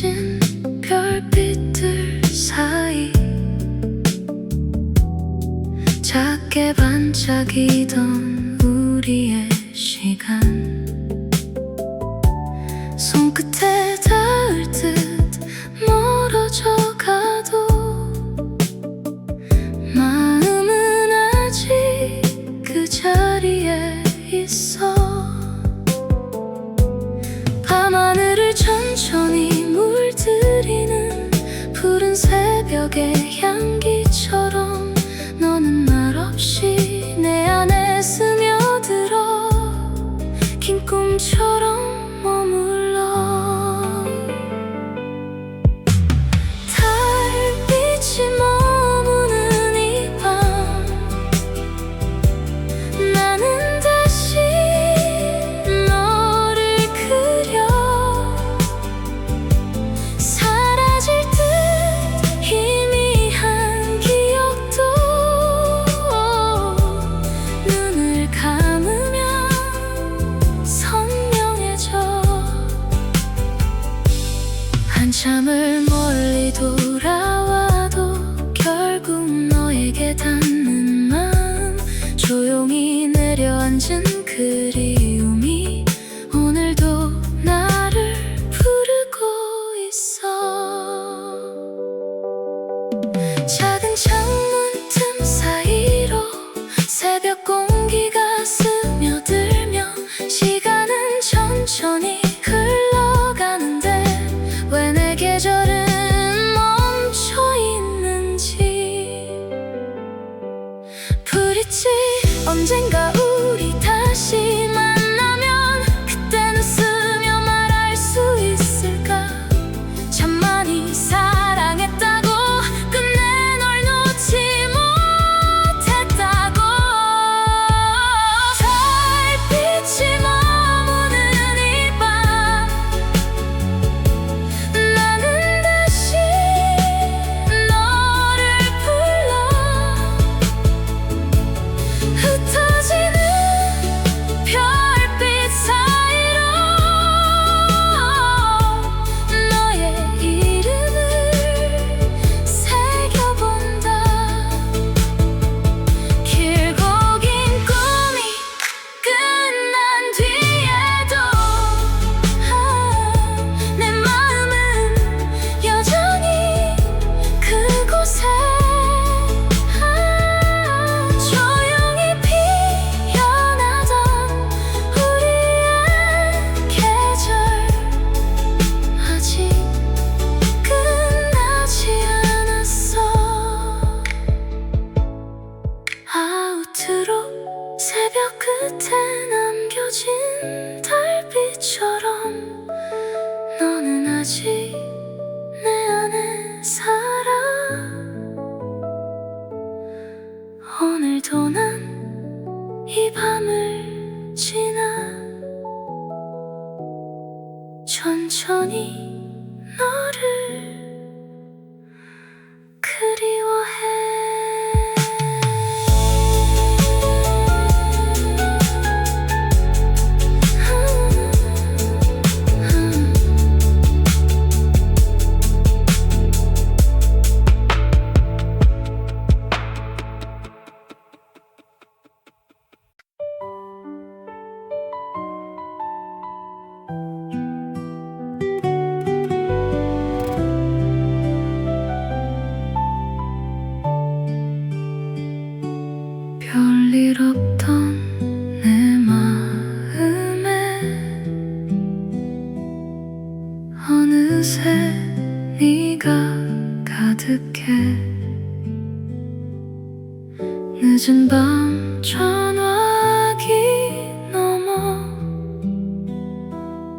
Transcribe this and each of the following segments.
흩어진 별빛들 사이 작게 반짝이던 우리의 시간 손끝에 닿을 듯 멀어져 가도 마음은 아직 그 자리에 있어. 밤하늘을 천천히 물들이는 푸른 새벽의 향기처럼 너는 말없이 내 안에 스며들어 긴 꿈처럼 머물러. 달빛이 머무는 이 밤 나는 다시 너를 그려. 사라질 듯 희미한 기억도 눈을 감으면 선명해져. 한참을 멀리 돌아와도 결국 너에게 닿는 마음 조용히 내려앉은 그리움이 오늘도 나를 부르고 있어. 작은 창문 틈 사이로 새벽 공기가 스며들며 시간은 천천히 흘러가는데 왜 내 계절은 멈춰 있는지. 부딪히 언젠가 우리 다시 만나면 그땐 웃으며 말할 수 있을까. 참 많이 사랑했다고 끝내 널 놓지 못했다고. 달빛이 머무는 이 밤 나는 다시 너를 불러. 흩어지는 별빛 사이로 너의 이름을 새겨본다. 길고 긴 꿈이 끝난 뒤에도 내 마음은 여전히 그곳에. 조용히 피어나던 우리의 계절 아직 끝나지 않았어. 아우트로 새벽 끝에 남겨진 달빛처럼 너는 아직 내 안에 살아. 오늘도 난 이 밤을 지나 천천히 너를 그리워해. 별일 없던 내 마음에 어느새 네가 가득해. 늦은 밤 전화기 너머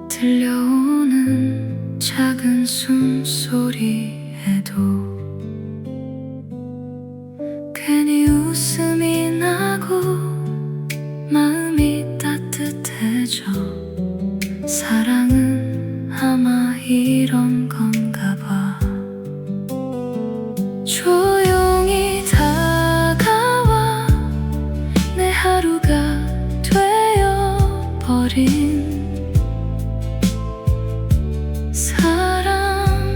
들려오는 작은 숨소리에도 괜히 웃음이 나고 마음이 따뜻해져. 사랑은 아마 이런 건가 봐. 조용히 다가와 내 하루가 되어버린 사랑.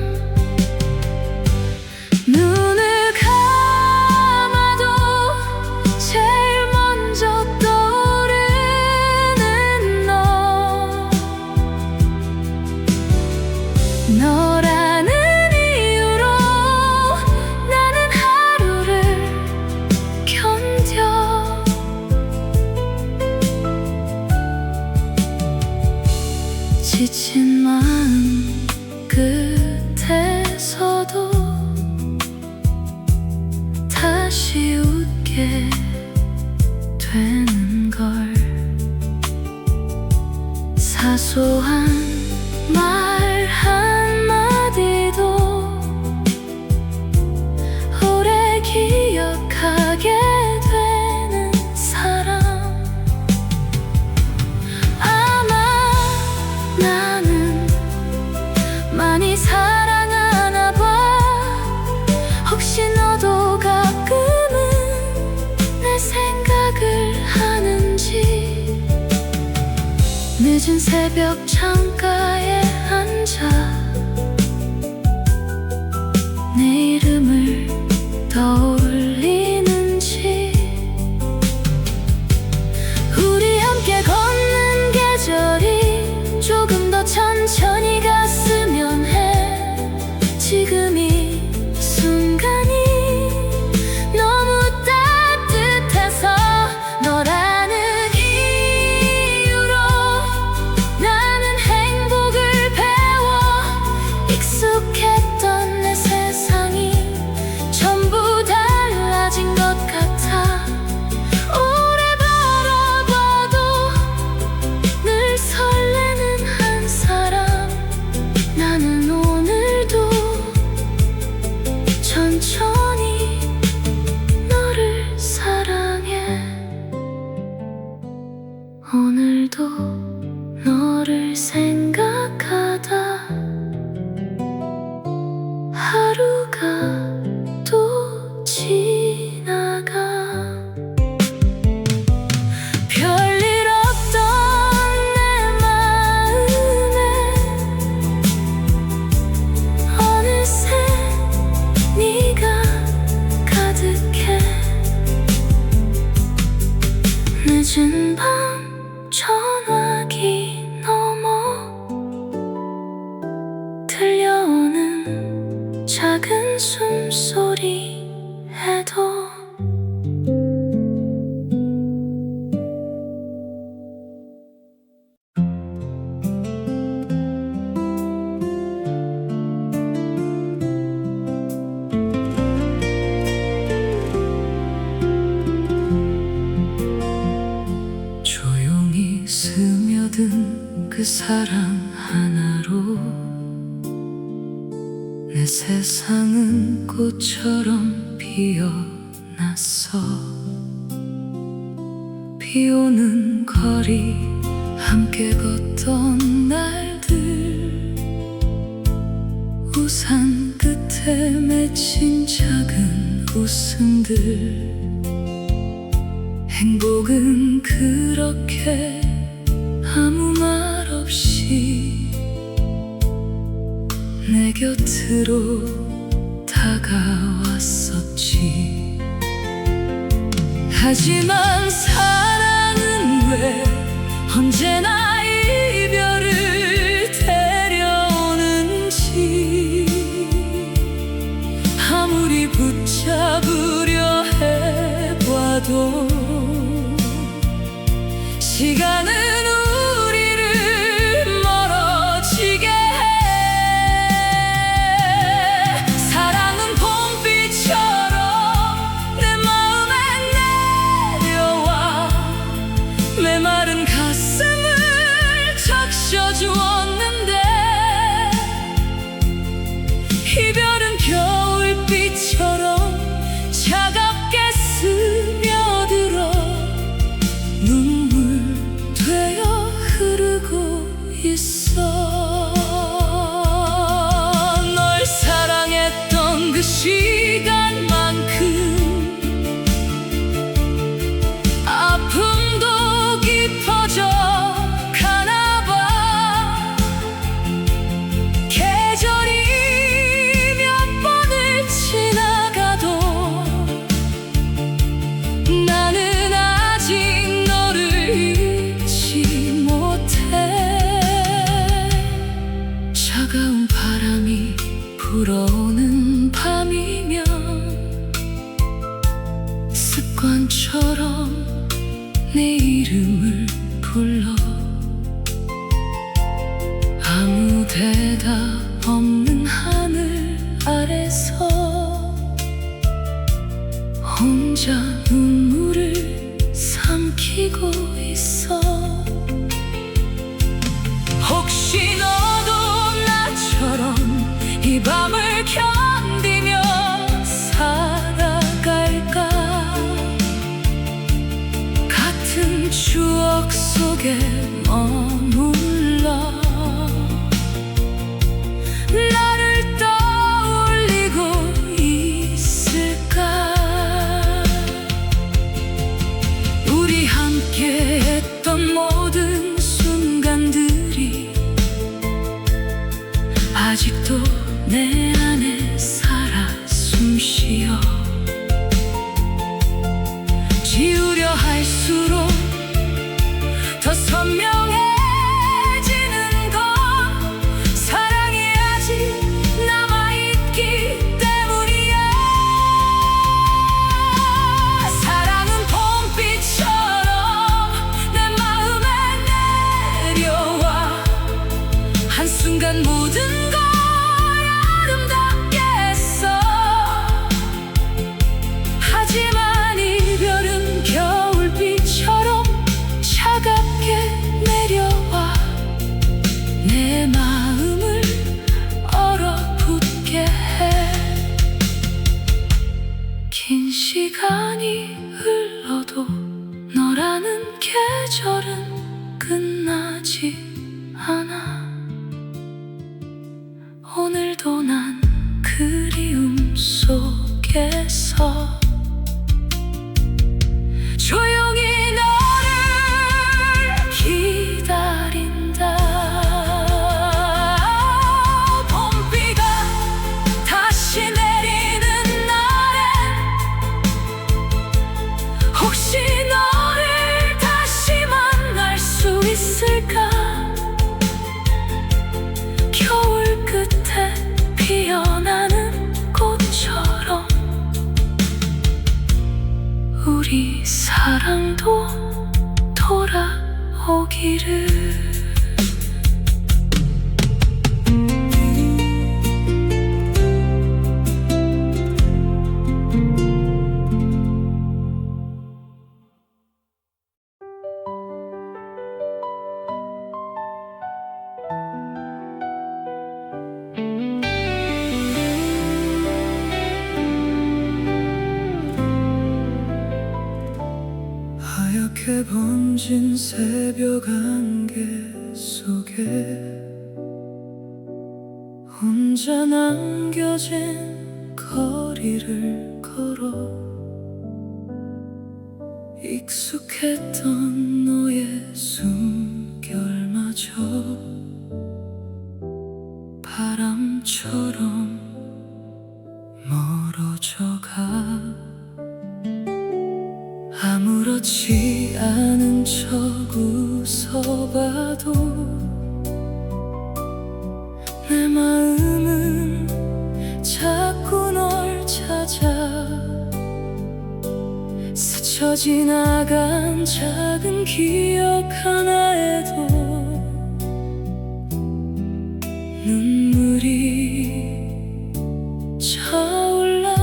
사랑하나 봐. 혹시 너도 가끔은 내 생각을 하는지. 늦은 새벽 창가에 앉아 내 이름을 떠올리는지. 우리 함께 걷는 계절이 조금 더 천천히 갔으면 해. 지금 이 순간이 너무 따뜻해서 너라는 이유로 나는 행복을 배워. 익숙했던 내 세상이 전부 달라진 것 같아. 오래 바라봐도 늘 설레는 한 사람. 나는 오늘도 천천히 너를 사랑해. 오늘도 너를 생각하다 하루가 또 지나가. 별일 없던 내 마음에 어느새 네가 가득해. 늦은 밤 전화기 넘어 들려오는 작은 숨소리에도 조용히 스며든 그 사랑 하나로 내 세상은 꽃처럼 피어났어. 비 오는 거리 함께 걷던 날들, 우산 끝에 맺힌 작은 웃음들. 행복은 그렇게 아무 말 없이 내 곁으로 다가왔었지. 하지만 사랑은 왜 언제나 이별을 데려오는지. 아무리 붙잡으려 해봐도 시간은 우리를 멀어지게 해. 사랑은 봄비처럼 내 마음에 내려와 메마른 가슴을 적셔주었는데. 이별은 겨울비처럼 차갑게 스며들어 눈물 되어 흐르고 있어. 널 사랑했던 그 시간만큼 아픔도 깊어져 가나봐. 계절이 몇 번을 지나가도 나는 아직 너를 잊지 못해. 차가운 바람이 불어오는 밤이면 습관처럼 내 이름을 불러. 아무 대답 없는 하늘 아래서 혼자 눈물을 삼키고 있어. 혹시 너도 나처럼 이 밤을 견디며 살아갈까. 같은 추억 속에 머물러 나를 내 안에 살아 숨쉬어 지우려 할수록 더 선명해지는 것 사랑이 아직 남아있기 때문이야. 사랑은 봄비처럼 내 마음에 내려와 한순간 모든 걸 아름답게 했어. 하지만 이별은 겨울비처럼 차갑게 내려와 내 마음을 얼어붙게 해. 긴 시간이 흘러도 너라는 계절은 끝나지 않아. 오늘도 난 그리움 속에서 조용히 너를 기다린다. 봄비가 다시 내리는 날엔 혹시 너를 다시 만날 수 있을까? 겨울 끝에 피어나는 꽃처럼 우리 사랑도 돌아오기를. 하얗게 번진 새벽 안개 속에 혼자 남겨진 거리를 걸어 익숙했던 너의 숨결마저 바람처럼 멀어져가. 아무렇지 않은 척 웃어봐도 내 마음은 자꾸 널 찾아. 스쳐 지나간 작은 기억 하나에도 눈물이 차올라.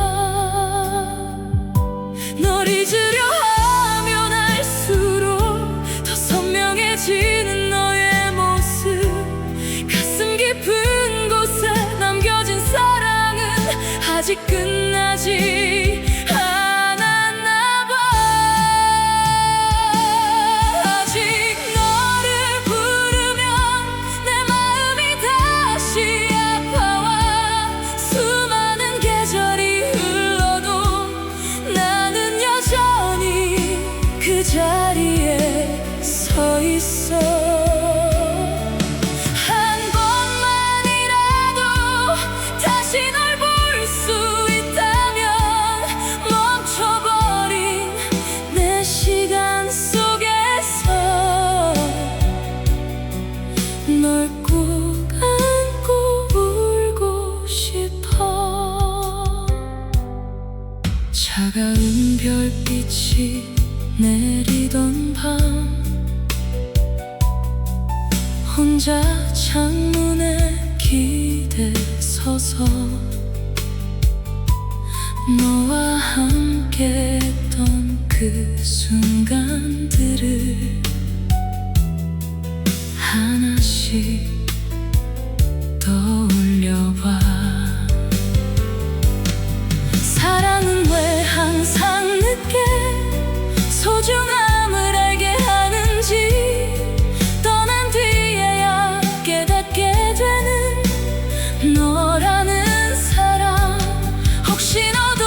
널 잊으려 하면 할수록 더 선명해지는 너의 모습. 가슴 깊은 곳에 남겨진 사랑은 아직 끝나지 않았나 봐. 아직 너를 부르면 내 마음이 다시 아파와. 수많은 계절이 흘러도 나는 여전히 그 자리에 서 있어. 한 번만이라도 다시 널 볼 수 있다면 멈춰버린 내 시간 속에서 널 꼭 안고 울고 싶어. 차가운 별빛이 내리던 밤 혼자 창문에 기대 서서 너와 함께 했던 그 순간들을 하나씩 떠올려봐. 사랑은 왜 항상 늦게 소중함을 알게 하는지 떠난 뒤에야 깨닫게 되는 너라는 사람. 혹시 너도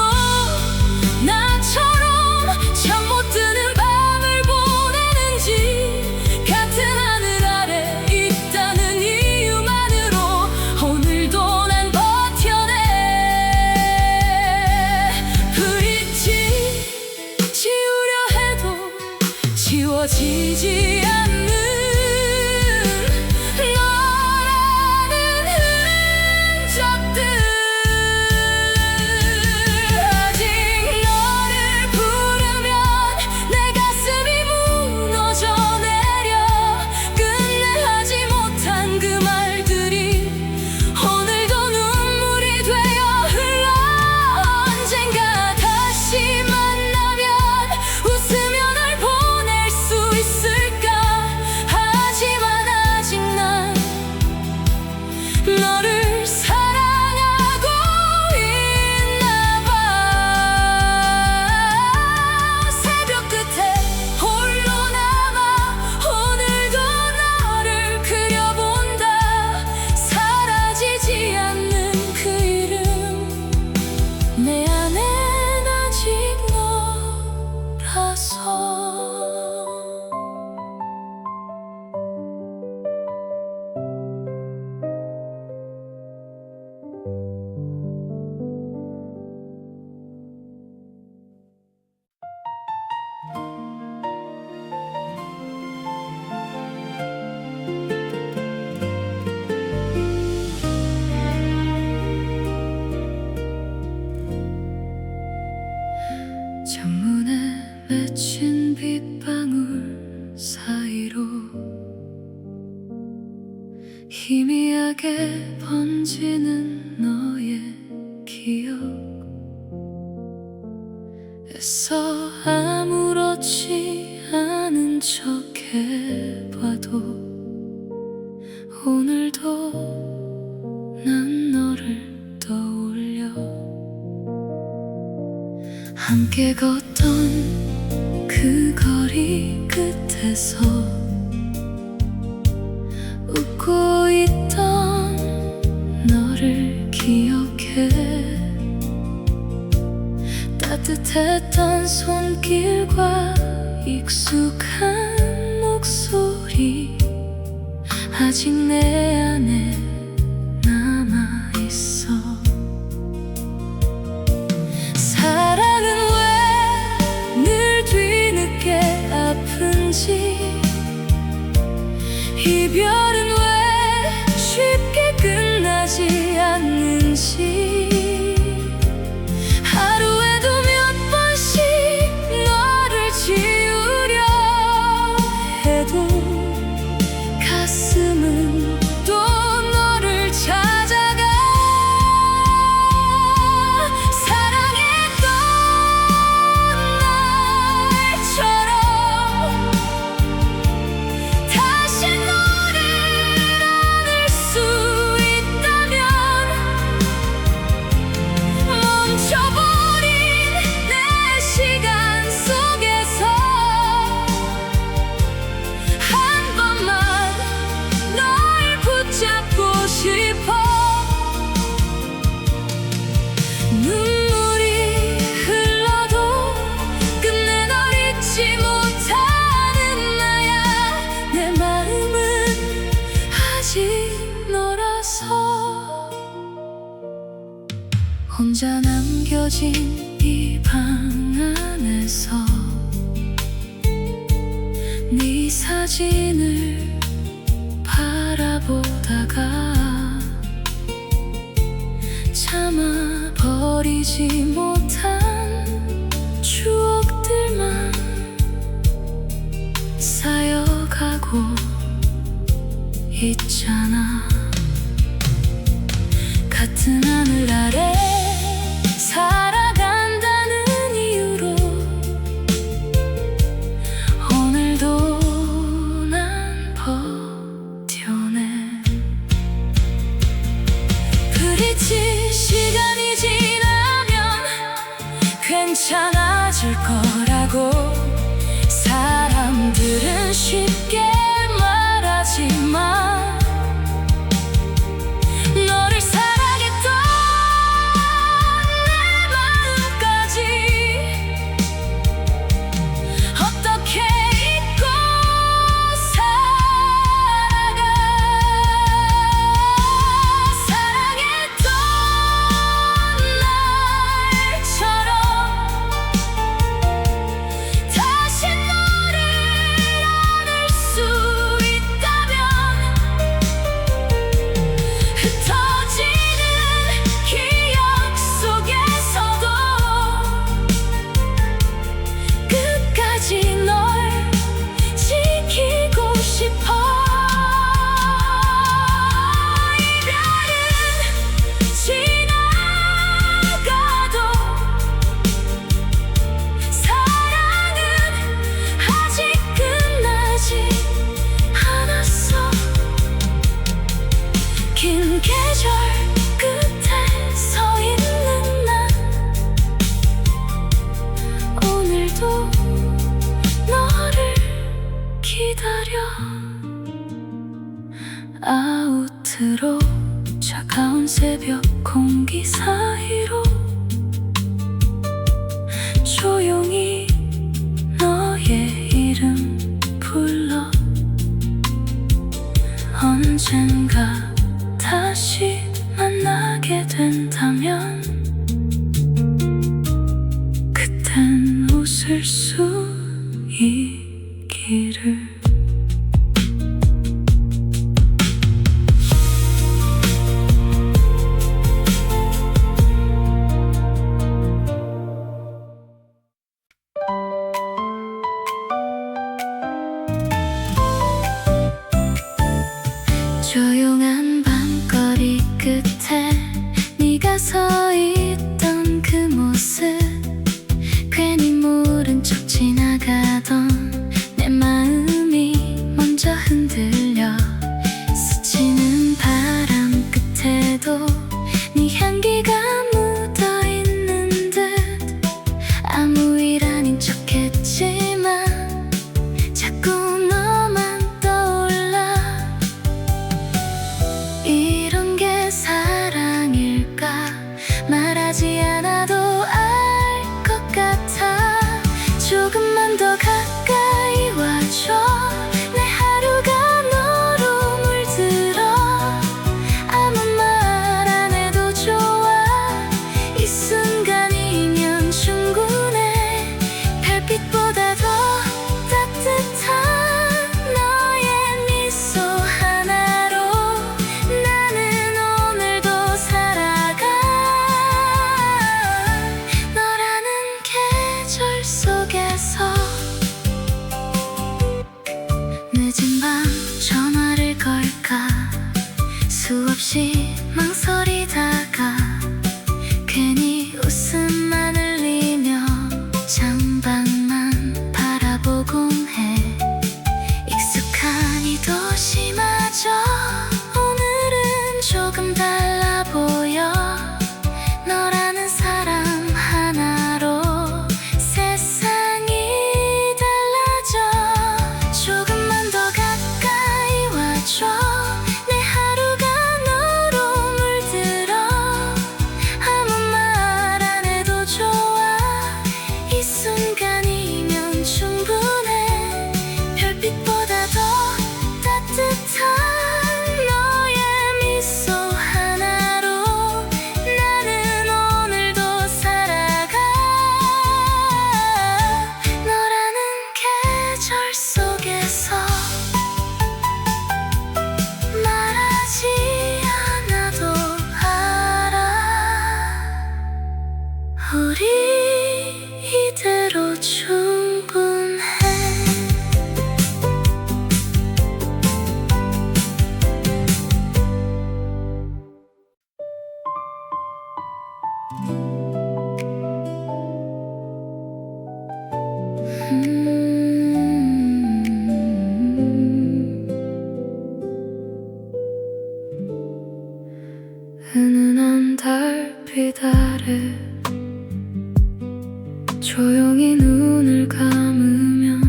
나처럼 잠 못 드는 밤을 보내는지 같은 하늘 아래 있다는 이 강하게 번지는 너의 기억 애써 아무렇지 않은 척 해봐도 오늘도 난 너를 떠올려 함께 걷던 그 거리 끝에서 웃고 있던 너를 기억해 따뜻했던 손길과 익숙한 목소리 아직 내 안에 남아있어 사랑은 왜 늘 뒤늦게 아픈지 이별은 왜 쉽게 끝나지 않는지 하루에도 몇 번씩 너를 지우려 해도 가슴은 또 너를 찾아가 사랑했던 날처럼 다시 너를 안을 수 있다면 멈춰버린 내 시간 속에서 한 번만 널 붙잡고 싶어 눈물이 흘러도 끝내 널 잊지 못하는 나야 내 마음은 아직 너라서 혼자 남겨진 이 방 안에서 네 사진을 바라보다가 참아 버리지 못한 추억들만 쌓여가고 있잖아 같은 하늘 아래 살아간다는 이유로 오늘도 난 버텨내 부딪힐 시간이 지나면 괜찮아질 거라고 사람들은 쉽게 말하지만 너를 사랑했던 내 마음까지 어떻게 잊고 살아가 사랑했던 날처럼 다시 너를 안을 수 있다면 흩어지는 기억 속에서도 끝까지 널 지키고 싶어 이별은 지나가도 사랑은 아직 끝나지 않았어 긴 계절 끝에 서 있는 난 오늘도 너를 기다려 아우트로 차가운 새벽 공기 사이로 조용히 너의 이름 불러 언젠가 다시 만나게 된다면 그땐 웃을 수 있기를 네가 서 있던 그 모습, 괜히 모른 척 지나가던 내 마음이 먼저 흔들려 스치는 바람 끝에도 네 향기가 묻어있는 듯 아무 일 아닌 척했지만 자꾸 너만 떠올라. 이런 게 사랑일까? 말하지 않아도 알 것 같아. 조금만 더 가까이 와줘. 내 하루가 너로 물들어. 아무 말 안 해도 좋아. 이 순간이면 충분해. 별빛보다 더 따뜻한 너의 미소 하나로 나는 오늘도 살아가. 너라는 계절 속에서 늦은 밤 전화를 걸까 수없이 망설이다가 괜히 웃음만 흘리며 창밖만 바라보곤 해. 익숙한 이 도시마저 오늘은 조금 달라 보여. 너라는 사람 하나로 세상이 달라져. 조금만 더 가까이 와줘. 내 하루가 너로 물들어. 아무 말 안 해도 좋아. 이 순간이면 충분해. 별빛보다 더 따뜻한 너의 미소 하나로 나는 오늘도 살아가. 너라는 계절 속에서 말하지 않아도 알아. 우리 이대로 충분해. 은은한 달빛 아래 조용히 눈을 감으면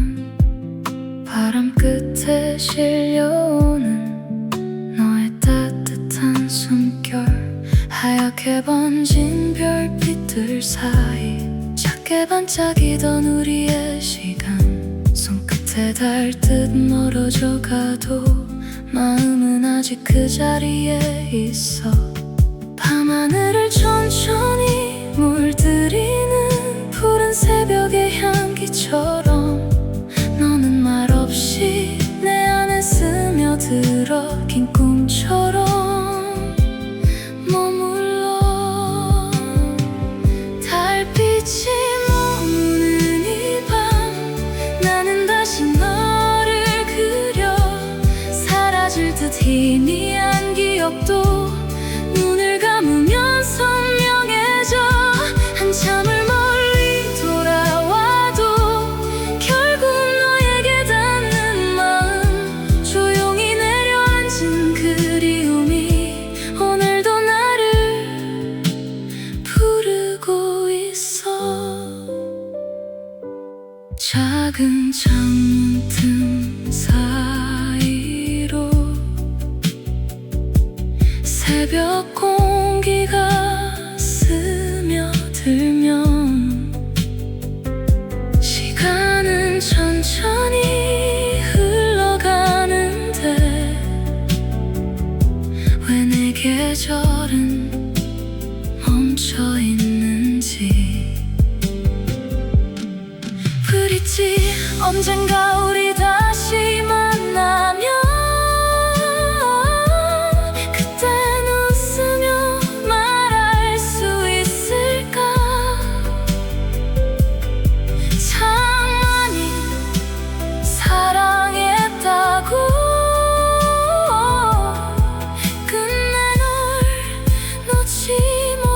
바람 끝에 실려오는 너의 따뜻한 숨결. 하얗게 번진 별빛들 사이 작게 반짝이던 우리의 시간. 손끝에 닿듯 멀어져 가도 마음은 아직 그 자리에 있어. 밤하늘을 천천히 물들이는 푸른 새벽의 향기처럼 너는 말없이 내 안에 스며들어 긴 꿈처럼 머물러. 달빛이 머무는 이 밤 나는 다시 너를 그려. 사라질 듯 희미한 기억도 눈을 감으면 선명해져. 한참을 멀리 돌아와도 결국 너에게 닿는 마음. 조용히 내려앉은 그리움이 오늘도 나를 부르고 있어. 작은 창문 틈 사이로 새벽 공기가 스며들면 시간은 천천히 흘러가는데 왜 내 계절은 멈춰 있는지. 그립지 언젠가 우리 다시 만나면 끝내 널 놓지 못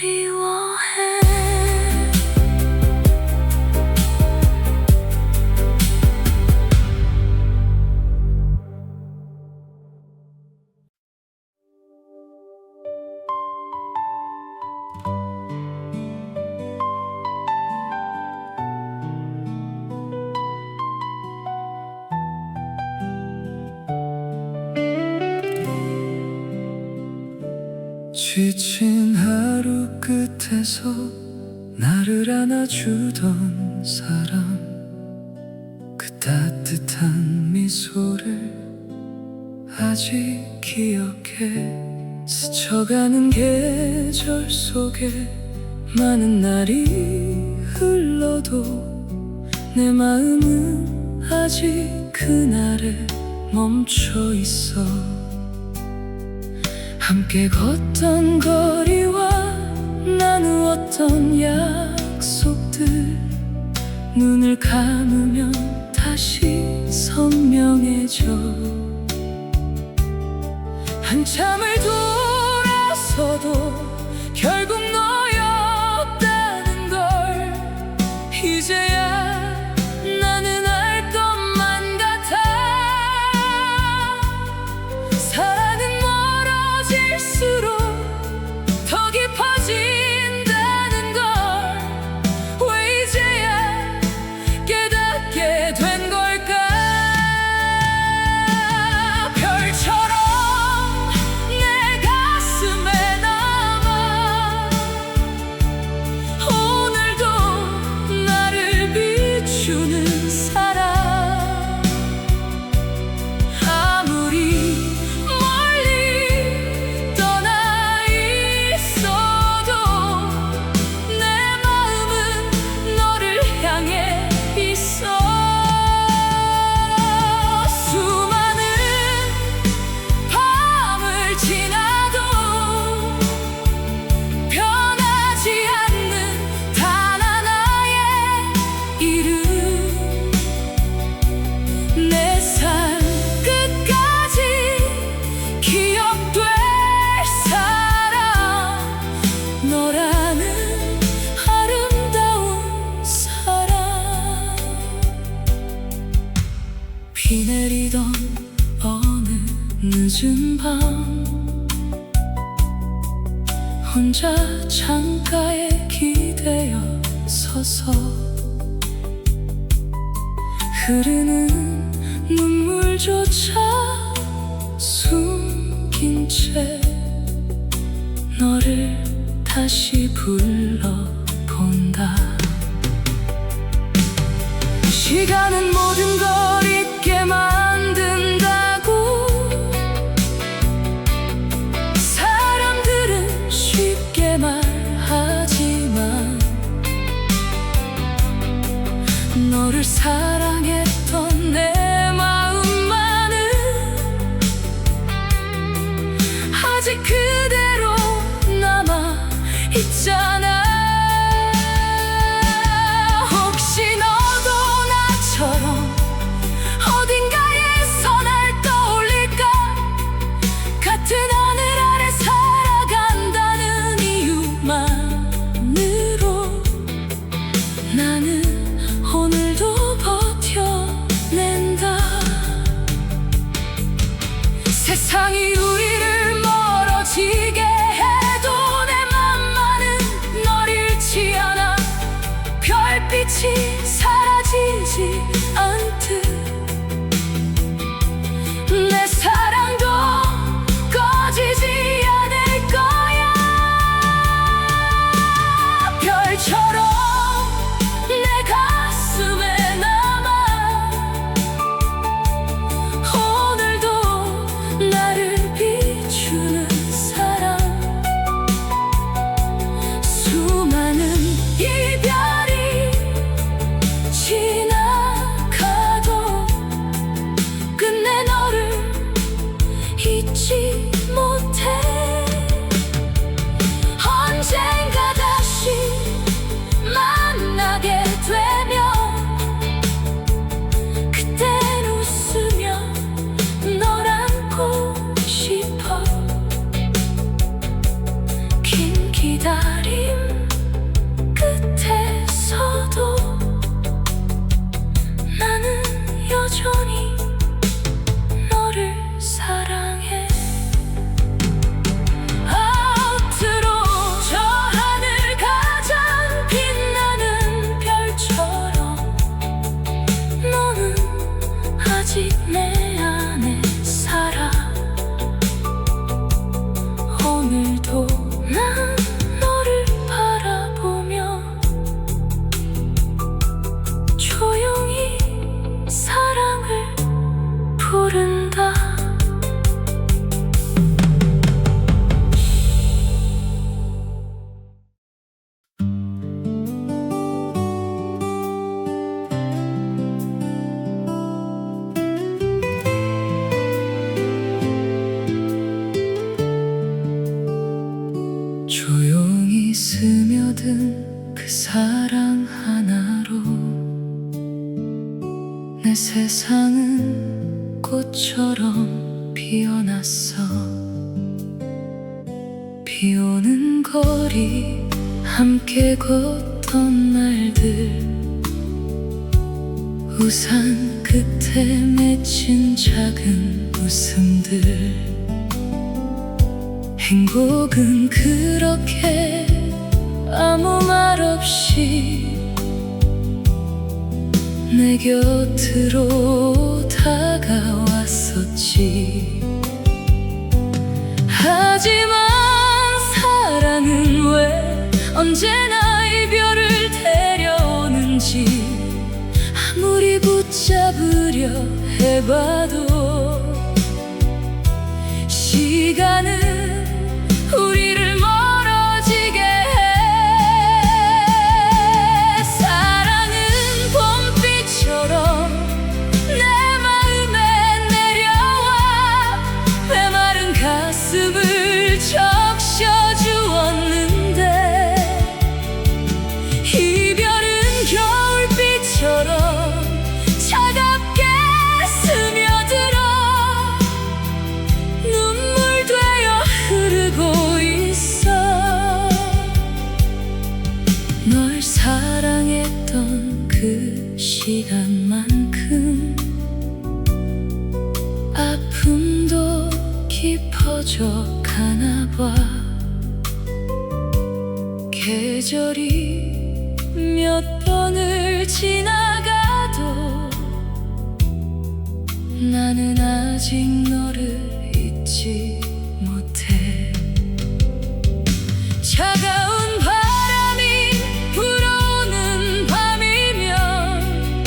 그리워해. 지친 하루 끝에서 나를 안아주던 사람, 그 따뜻한 미소를 아직 기억해. 스쳐가는 계절 속에 많은 날이 흘러도 내 마음은 아직 그날에 멈춰 있어. 함께 걷던 거리와 나누었던 약속들, 눈을 감으면 다시 선명해져. 한참을 돌아서도 결국 너였다는 걸 이제야 나는 알 것만 같아. 사랑은 멀어질수록 더 깊어진다는 걸 왜 이제야 깨닫게 된 걸까. 별처럼 내 가슴에 남아 오늘도 나를 비추는 사랑. 아무리 멀리 떠나 있어도 내 마음은 너를 향해 있어. 수많은 밤을 지나도 변하지 않는 단 하나의 이름, 내 삶 끝까지 기억될 사람, 너라는 아름다운 사람. 비 내리던 어느 늦은 밤, 혼자 창가에 기대어 서서 흐르는 눈물조차 숨긴 채 너를 다시 불러본다. 시간은 모든 걸 잊게 만든다고. 사람들은 쉽게 말하지만 너를 사랑했던 내 마음만은 아직 그대로 남아 있잖아. 혹시 너도 나처럼 어딘가에서 날 떠올릴까. 같은 하늘 아래 살아간다는 이유만으로 나는 오늘도 버텨낸다. 세상이 우리를 멀어지게 해도 내 맘만은 널 잃지 않아. 별빛이 사라지지 않듯 내 사랑도 꺼지지 않을 거야. 별처럼 내 가슴에 남아 오늘도 나를 비추는 사랑. 수많은 이별이 지나가도 끝내 너를 잊지 못해. 언젠가 다시 만나게 되면 그땐 웃으며 널 안고 싶어. 긴 기다림 스며든 그 사랑 하나로 내 세상은 꽃처럼 피어났어. 비 오는 거리 함께 걷던 날들, 우산 끝에 맺힌 작은 웃음들. 행복은 그렇게 아무 말 없이 내 곁으로 다가왔었지. 하지만 사랑은 왜 언제나 이별을 데려오는지, 아무리 붙잡으려 해봐도 시간은 우리를 멀어지게 해. 사랑은 봄비처럼 내 마음에 내려와 메마른 가슴을 적셔주었는데, 이별은 겨울비처럼 차갑게 스며들어 눈물 되어 흐르고 있어. 널 사랑했던 그 시간만큼 아픔도 깊어져 가나봐. 계절이 몇 번을 지나가도 나는 아직 너를 잊지 못해. 차가운 바람이 불어오는 밤이면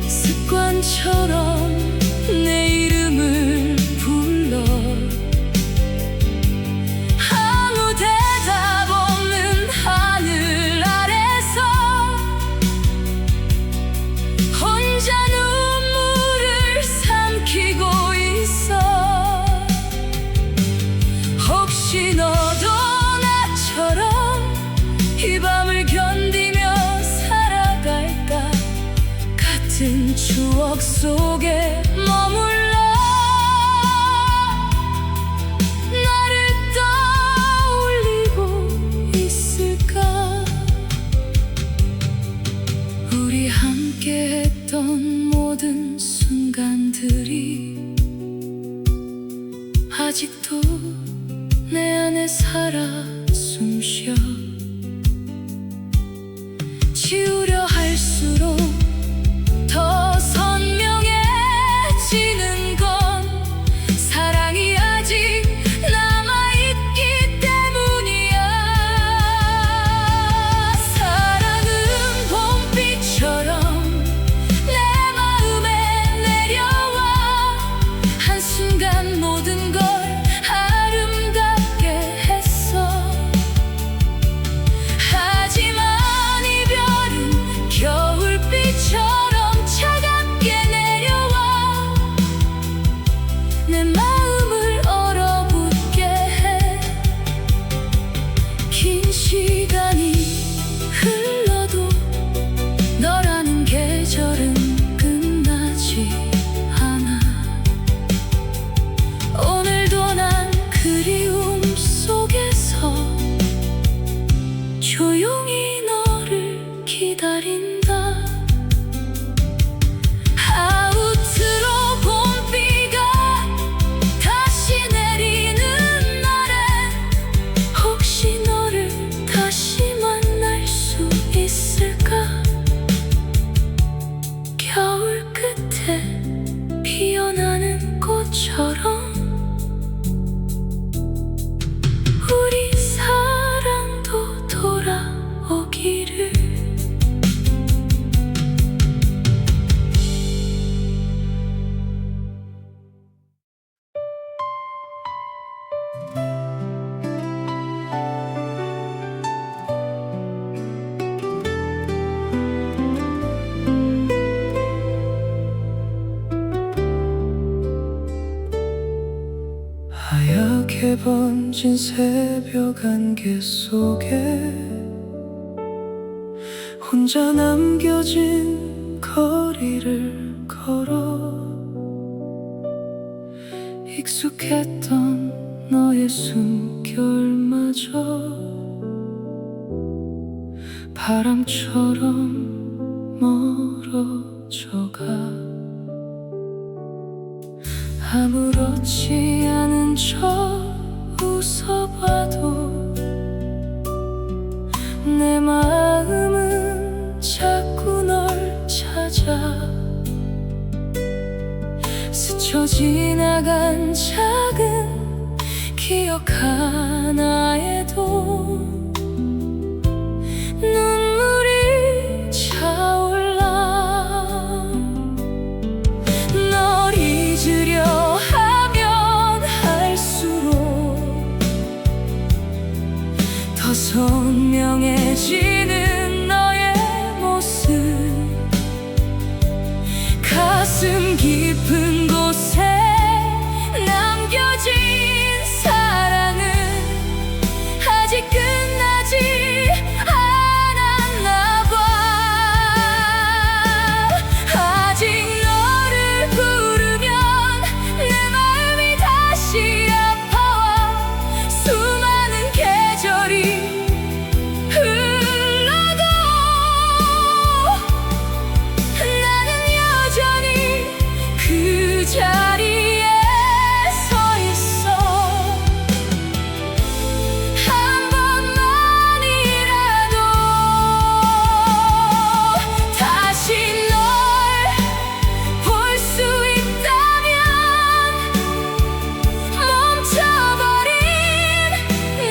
습관처럼 내 이름을 불러. 아무 대답 없는 하늘 아래서 혼자 눈물을 삼키고 있어. 혹시 너도 나처럼 이 밤을 견디며 살아갈까? 같은 추억 속에 머물러 나를 떠올리고 있을까? 우리 함께 했던 모든 순간들이 아직도 내 안에 살아 숨쉬어. 지우려 할수록 더 선명해지는 건 사랑이 아직 남아있기 때문이야. 사랑은 봄비처럼 내 마음에 내려와 한순간 모든 걸 아름답게 했어. 하지만 이별은 겨울비처럼 차갑게 내려와 내 마음을 얼어붙게 해. 긴 시간이 흘러도 너라는 계절은 끝나지 않아. 오늘도 난 그리움 속에서 조용히 너를 기다린다. 아우트로 봄비가 다시 내리는 날엔 혹시 너를 다시 만날 수 있을까? 겨울 끝에 피어나는 꽃처럼 우리 사랑도 돌아오기를. 하얗게 번진 숨진 새벽 안개 속에 혼자 남겨진 거리를 걸어 익숙했던 너의 숨결마저 바람처럼 멀어져가 아무렇지 않은 척 웃어봐도 내 마음은 자꾸 널 찾아 스쳐 지나간 작은 기억 하나에도 눈물이 차올라 널 잊으려 하면 할수록 더 선명해지는 너의 모습 가슴 깊은 곳에 남겨진 사랑은 아직 끝나지 않았나 봐 아직 너를 부르면 내 마음이 다시 아파와 수많은 계절이 흘러도 나는 여전히 그 자리에 서 있어 한 번만이라도 다시 널 볼 수 있다면 멈춰버린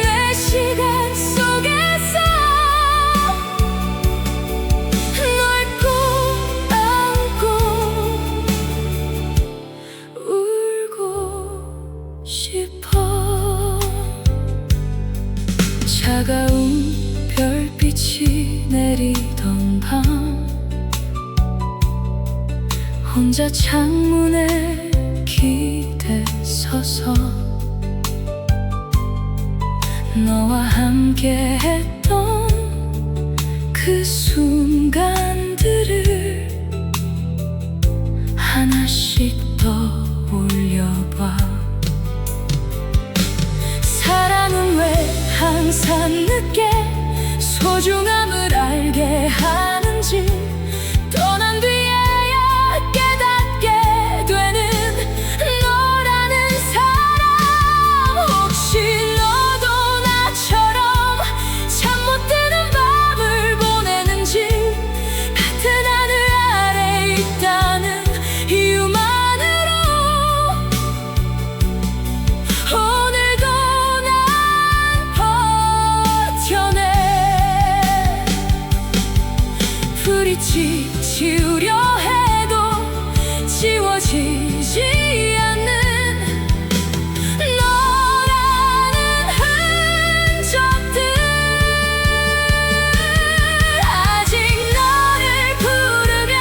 내 시간 속에서 널 꼭 안고 울고 싶어 차가운 별빛이 내리던 밤 혼자 창문에 기대 서서 너와 함께 했던 그 순간들을 하나씩 떠올려봐 사랑은 왜 항상 늦게 소중함을 알게 하는지 떠난 뒤에야 깨닫게 되는 너라는 사람 혹시 너도 나처럼 잠 못 드는 밤을 보내는지 같은 하늘 아래 있다는 이유만으로 오늘도 난 버텨내 불이 지우려 해도 지워지지 않는 너라는 흔적들 아직 너를 부르면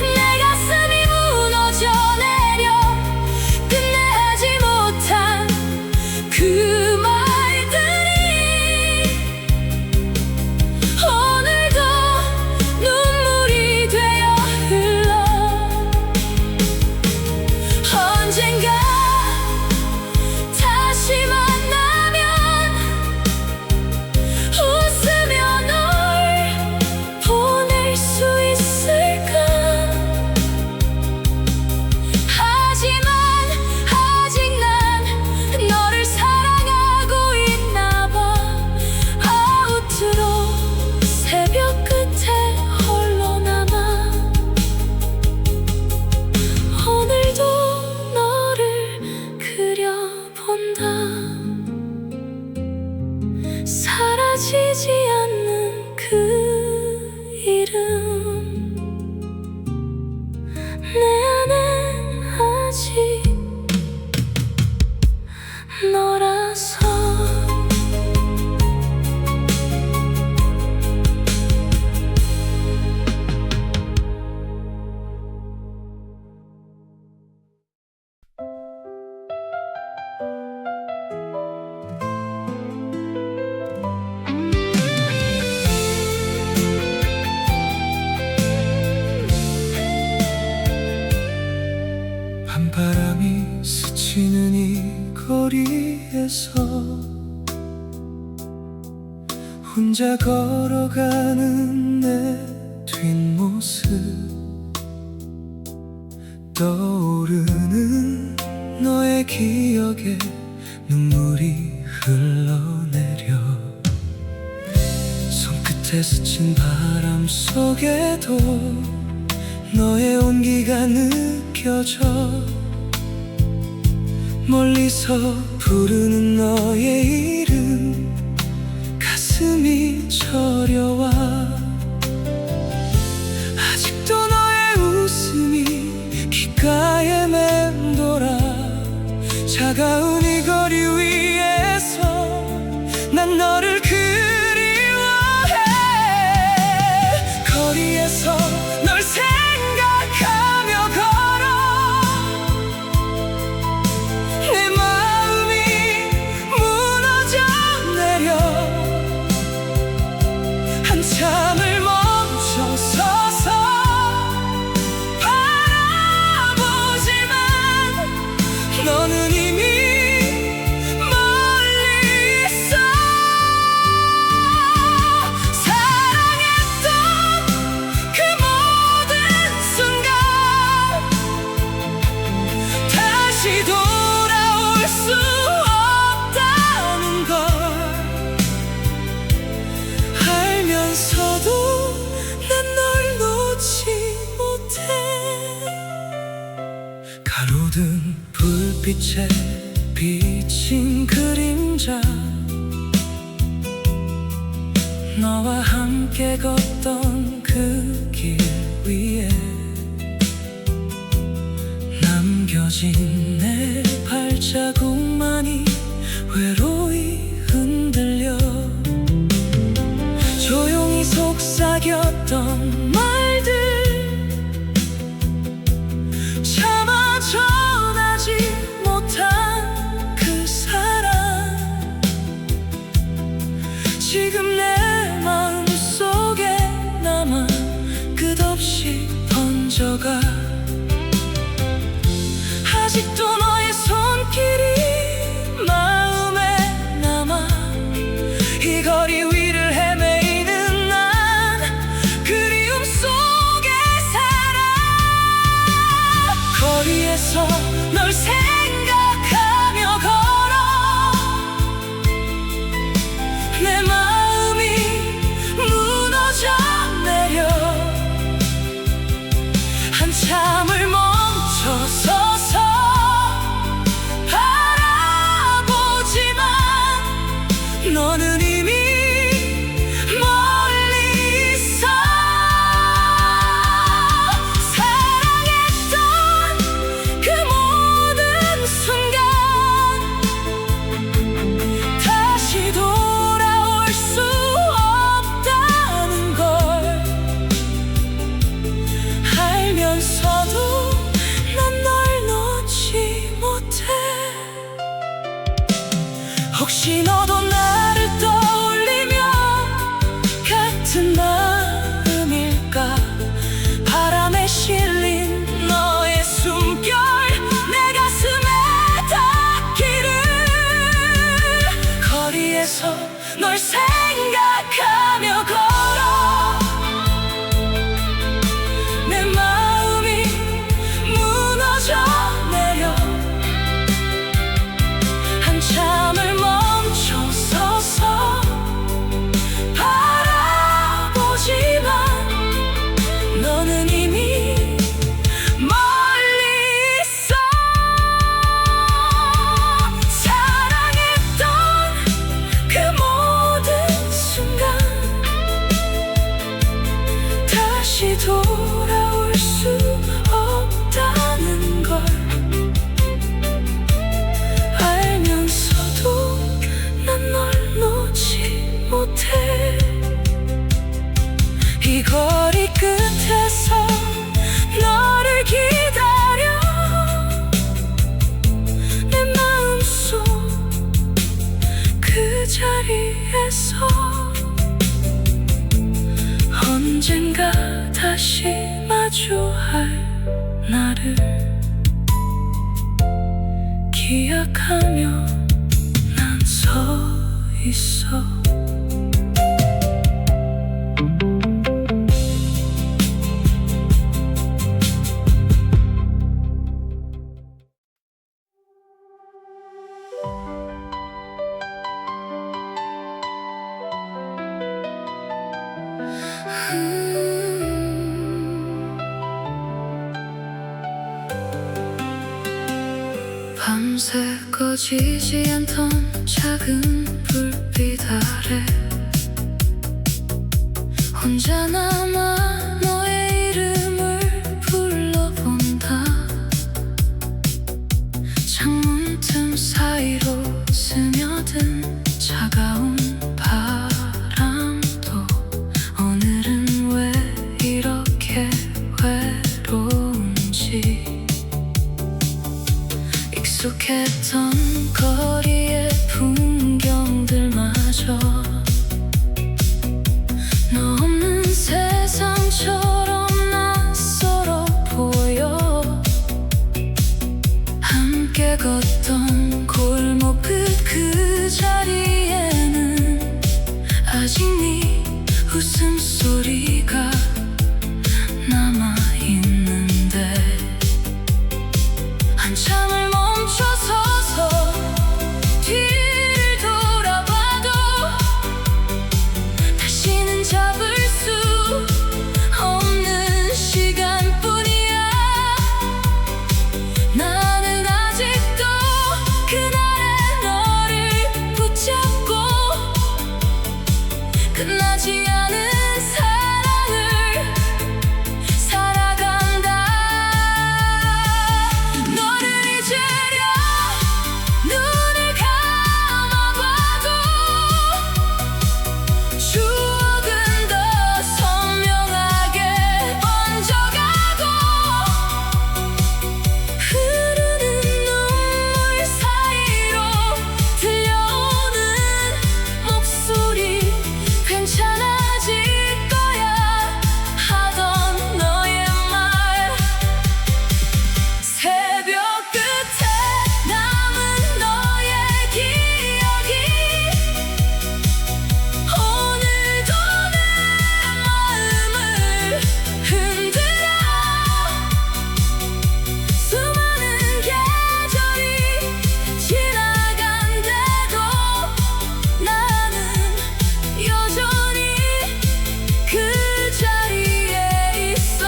내 가슴이 무너져 내려 끝내 하지 못한 그 말들이 오늘도 눈물이 되어 흘러 언젠가 다시 만나면 웃으며 널 보낼 수 있을까 하지만 아직 난 너를 사랑하고 있나 봐 아우트로 새벽 끝에 홀로 남아 오늘도 너를 그려본다 사라지지 않는 그 이름 내 안엔 아직 너라서 혼자 걸어가는 내 뒷모습 떠오르는 너의 기억에 눈물이 흘러내려 손끝에 스친 바람 속에도 너의 온기가 느껴져 멀리서 부르는 너의 이름 가슴이 저려와 아직도 너의 웃음이 귓가에 맴돌아 차가운 이 거리 위에서 난 너를 그리워해 거리에서 널 생각하며 걸어 내 마음이 무너져 내려 한참을 멈춰 서서 바라보지만 너는 이미 멀리 있어 사랑했던 그 모든 순간 다시 돌아올 수 없다는 걸 알면서도 난 널 놓지 못해 가로등 불빛에 비친 그림자 너와 함께 걷던 그 길 위에 남겨진 내 발자국만이 외로이 흔들려 조용히 속삭였던 말들 차마 전하지 못한 그 사랑 지금 내 마음속에 남아 끝없이 번져가 아직도 너의 손길이 마음에 남아 이 거리 위를 헤매이는 난 그리움 속에 살아 거리에서 널 생각하며 걸어 내 마음이 무너져 내려 한참을 멈춰 서서 바라보지만 너는 이미 멀리 있어 사랑했던 그 모든 순간 다시 돌아올 수 없다는 걸 알면서도 난 널 놓지 못해 혹시 너도 나를 떠올리며 같은 마음일까 바람에 실린 너의 숨결 내 가슴에 닿기를 거리에서 널 생각하며 걸어 내 마음이 무너져 내려 한참을 멈춰 서서 바라보지만 너는 이미 멀리 있어 사랑했던 그 모든 순간 다시 돌아올 수 없다는 걸 알면서도 난 널 놓지 못해 이 거리 끝에서 너를 기다려 내 마음속 그 자리에서 언젠가 다시 마주할 나를 기억하며 난 서 있어 밤새 꺼지지 않던 작은 불빛 아래 혼자 남아 너의 이름을 불러본다. 창문 틈 사이로 스며든 차가운 바람도 오늘은 왜 이렇게 외로운지. 익숙했던 거리의 풍경들마저 너 없는 세상처럼 낯설어 보여. 함께 걷던 골목 그 자리에는 아직 네 웃음소리가 남아있는데 한참을 멈춰서서 뒤를 돌아봐도 다시는 잡을 수 없는 시간뿐이야. 나는 아직도 그날의 너를 붙잡고 끝나지 않은 사랑을 살아간다. 너를 잊으려 눈을 감아봐도 추억은 더 선명하게 번져가고 흐르는 눈물 사이로 들려오는 목소리. 괜찮아질 거야 하던 너의 말. 새벽 끝에 남은 너의 기억이 오늘도 내 마음을 흔들어. 수많은 계절이 지나간대도 나는 여전히 그 자리에 있어.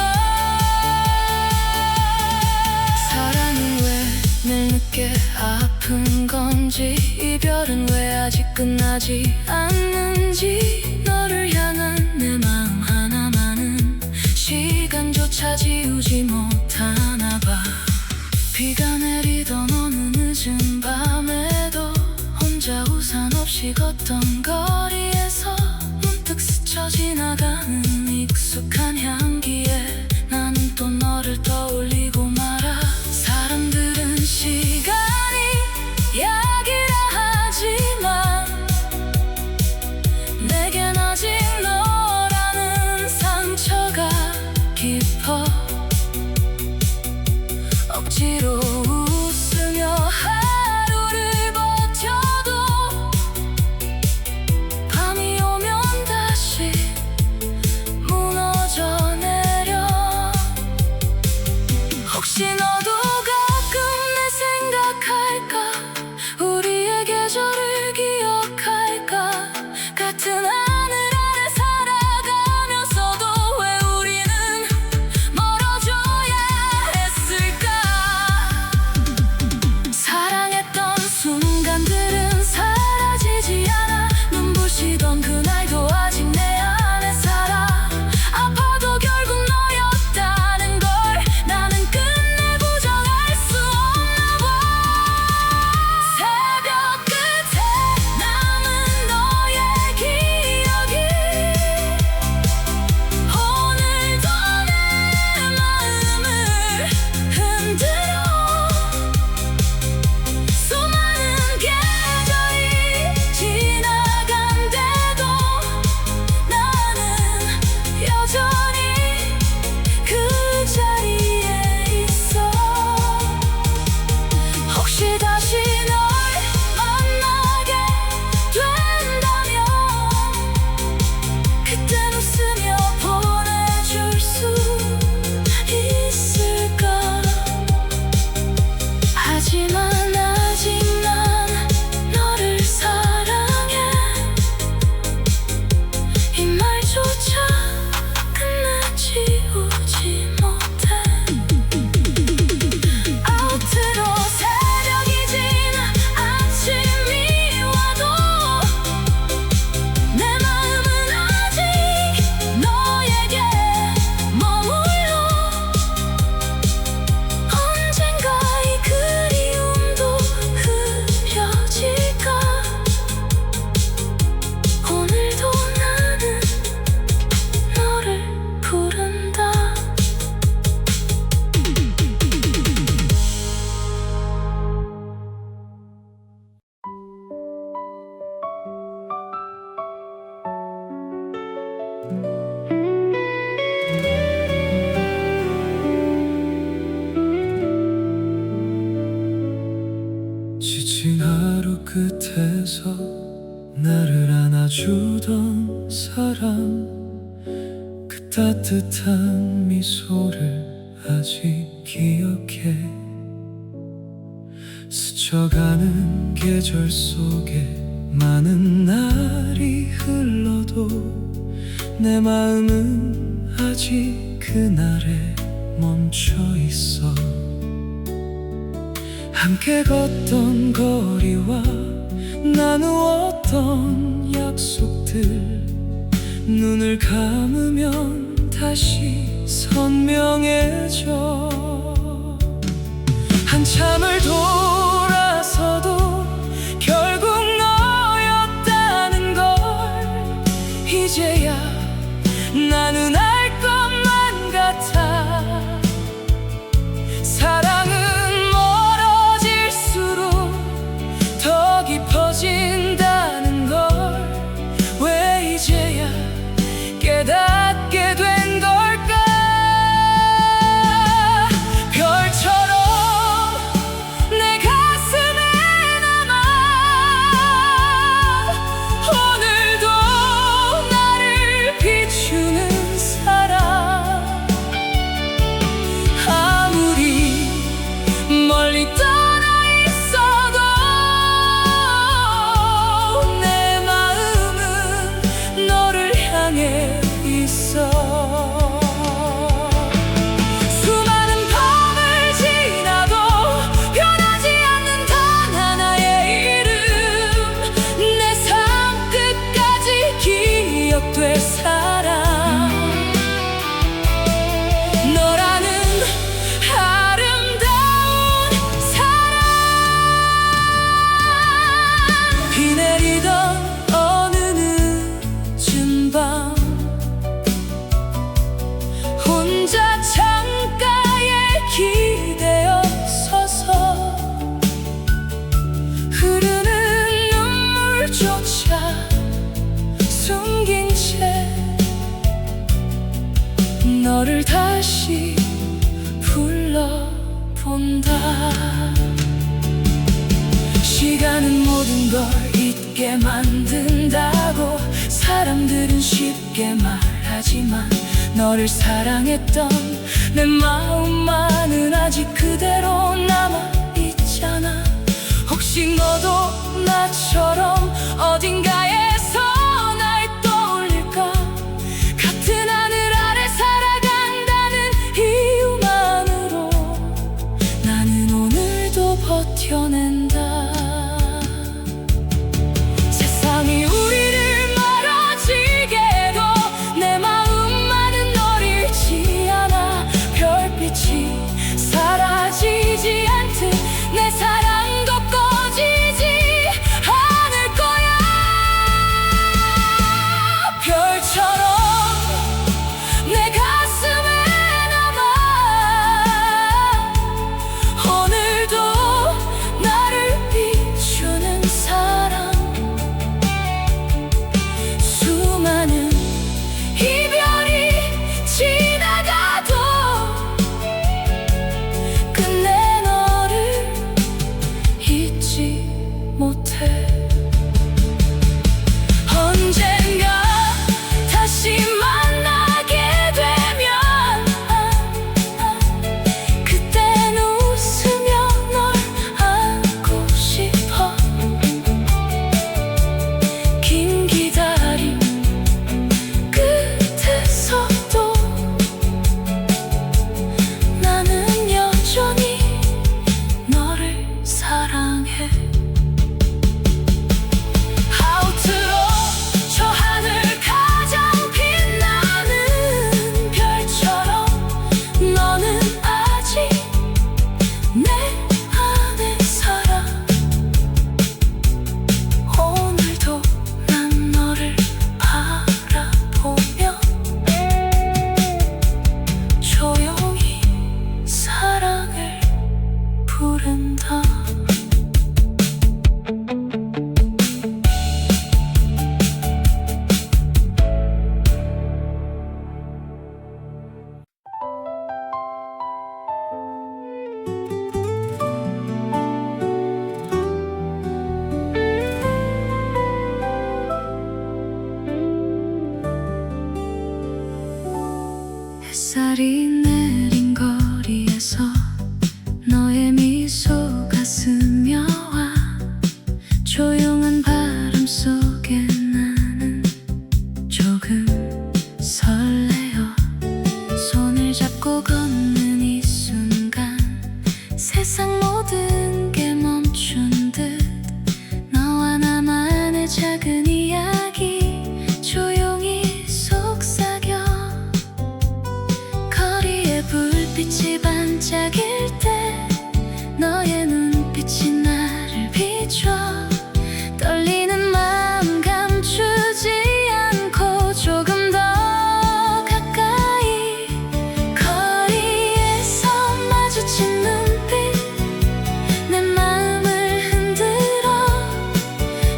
사랑은 왜 늘 늦게 아픈 건지, 이별은 왜 아직 끝나지 않는지. 너를 향한 내 마음 하나만은 시간조차 지우지 못하나 봐. 비가 내리던 어느 늦은 밤에도 혼자 우산 없이 걷던 거리에서 문득 스쳐 지나가는 익숙한 향기에 나는 또 너를 떠올리고 말아. 사람들은 시간이 약이라 하지만 내겐 지친 하루 끝에서 나를 안아주던 사람, 그 따뜻한 미소를 아직 기억해. 스쳐가는 계절 속에 많은 날이 흘러도 내 마음은 아직 그날에 멈춰 있어. 함께 걷던 거리와 나누었던 약속들, 눈을 감으면 다시 선명해져. 한참을 돌아서도 결국 너였다는 걸 이제야 나는 알 것만 같아. 사랑은 멀어질수록 더 깊어진다는 걸 왜 이제야 깨닫게 된 걸까? 별처럼 내 가슴에 남아 오늘도 나를 비추는 사람. 아무리 멀리 떠나 있어도 내 마음은 너를 향해 있어. 수많은 밤을 지나도 변하지 않는 단 하나의 이름, 내 삶 끝까지 기억될 사람. 너라는 아름다운 사람. 비 내리던 어느 늦은 밤 혼자 창가에 기대어 서서 흐르는 눈물조차 숨긴 채 너를 다시 불러본다. 시간은 모든 걸 잊게 만든다고 사람들은 쉽게 말하지만 너를 사랑했던 내 마음만은 아직 그대로 남아있잖아. 혹시 너도 나처럼 어딘가에서 날 떠올릴까? 같은 하늘 아래 살아간다는 이유만으로 나는 오늘도 버텨낸다. 세상이 우리를 멀어지게 해도 내 마음만은 널 잃지 않아. 별빛이 사라지지 않듯 내 사랑도 꺼지지 않을 거야. 햇살이 내린 거리에서 너의 미소가 스며와 조용한 바람 속에 나는 조금 설레어. 손을 잡고 걷는 이 순간 세상 모든 게 멈춘 듯 너와 나만의 작은 이야기 조용히 속삭여. 거리에 불빛이 반짝일 때 너의 눈빛이 나를 비춰. 떨리는 마음 감추지 않고 조금 더 가까이. 거리에서 마주친 눈빛 내 마음을 흔들어.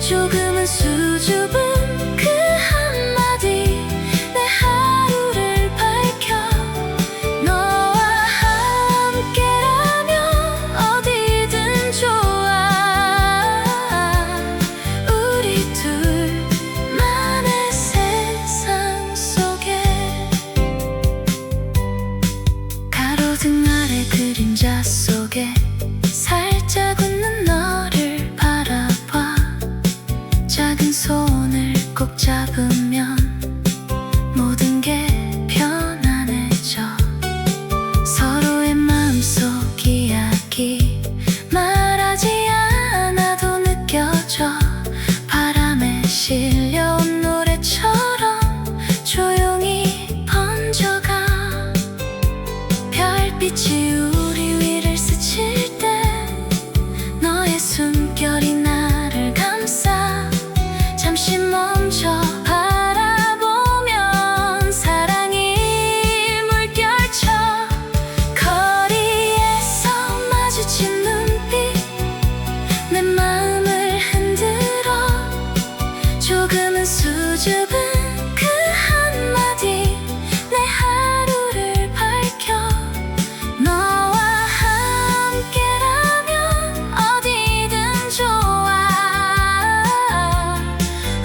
조금은 수줍은 그 한마디 내 하루를 밝혀. 너와 함께라면 어디든 좋아. 우리 둘만의 세상 속에 가로등 아래 그림자 속에 살짝 웃는 너를 바라봐. 작은 손을 꼭 잡으면 모든 게 편안해져. 서로의 마음속 이야기 말하지 않아도 느껴져. 바람에 실려온 노래처럼 조용히 번져가. 별빛이 우리 위를 스칠 때 너의 숨결이 나를 감싸. 잠시 멈춰 바라보면 사랑이 물결쳐. 거리에서 마주친 눈빛 내 마음을 흔들어. 조금은 수줍은 그 한마디 내 하루를 밝혀. 너와 함께라면 어디든 좋아.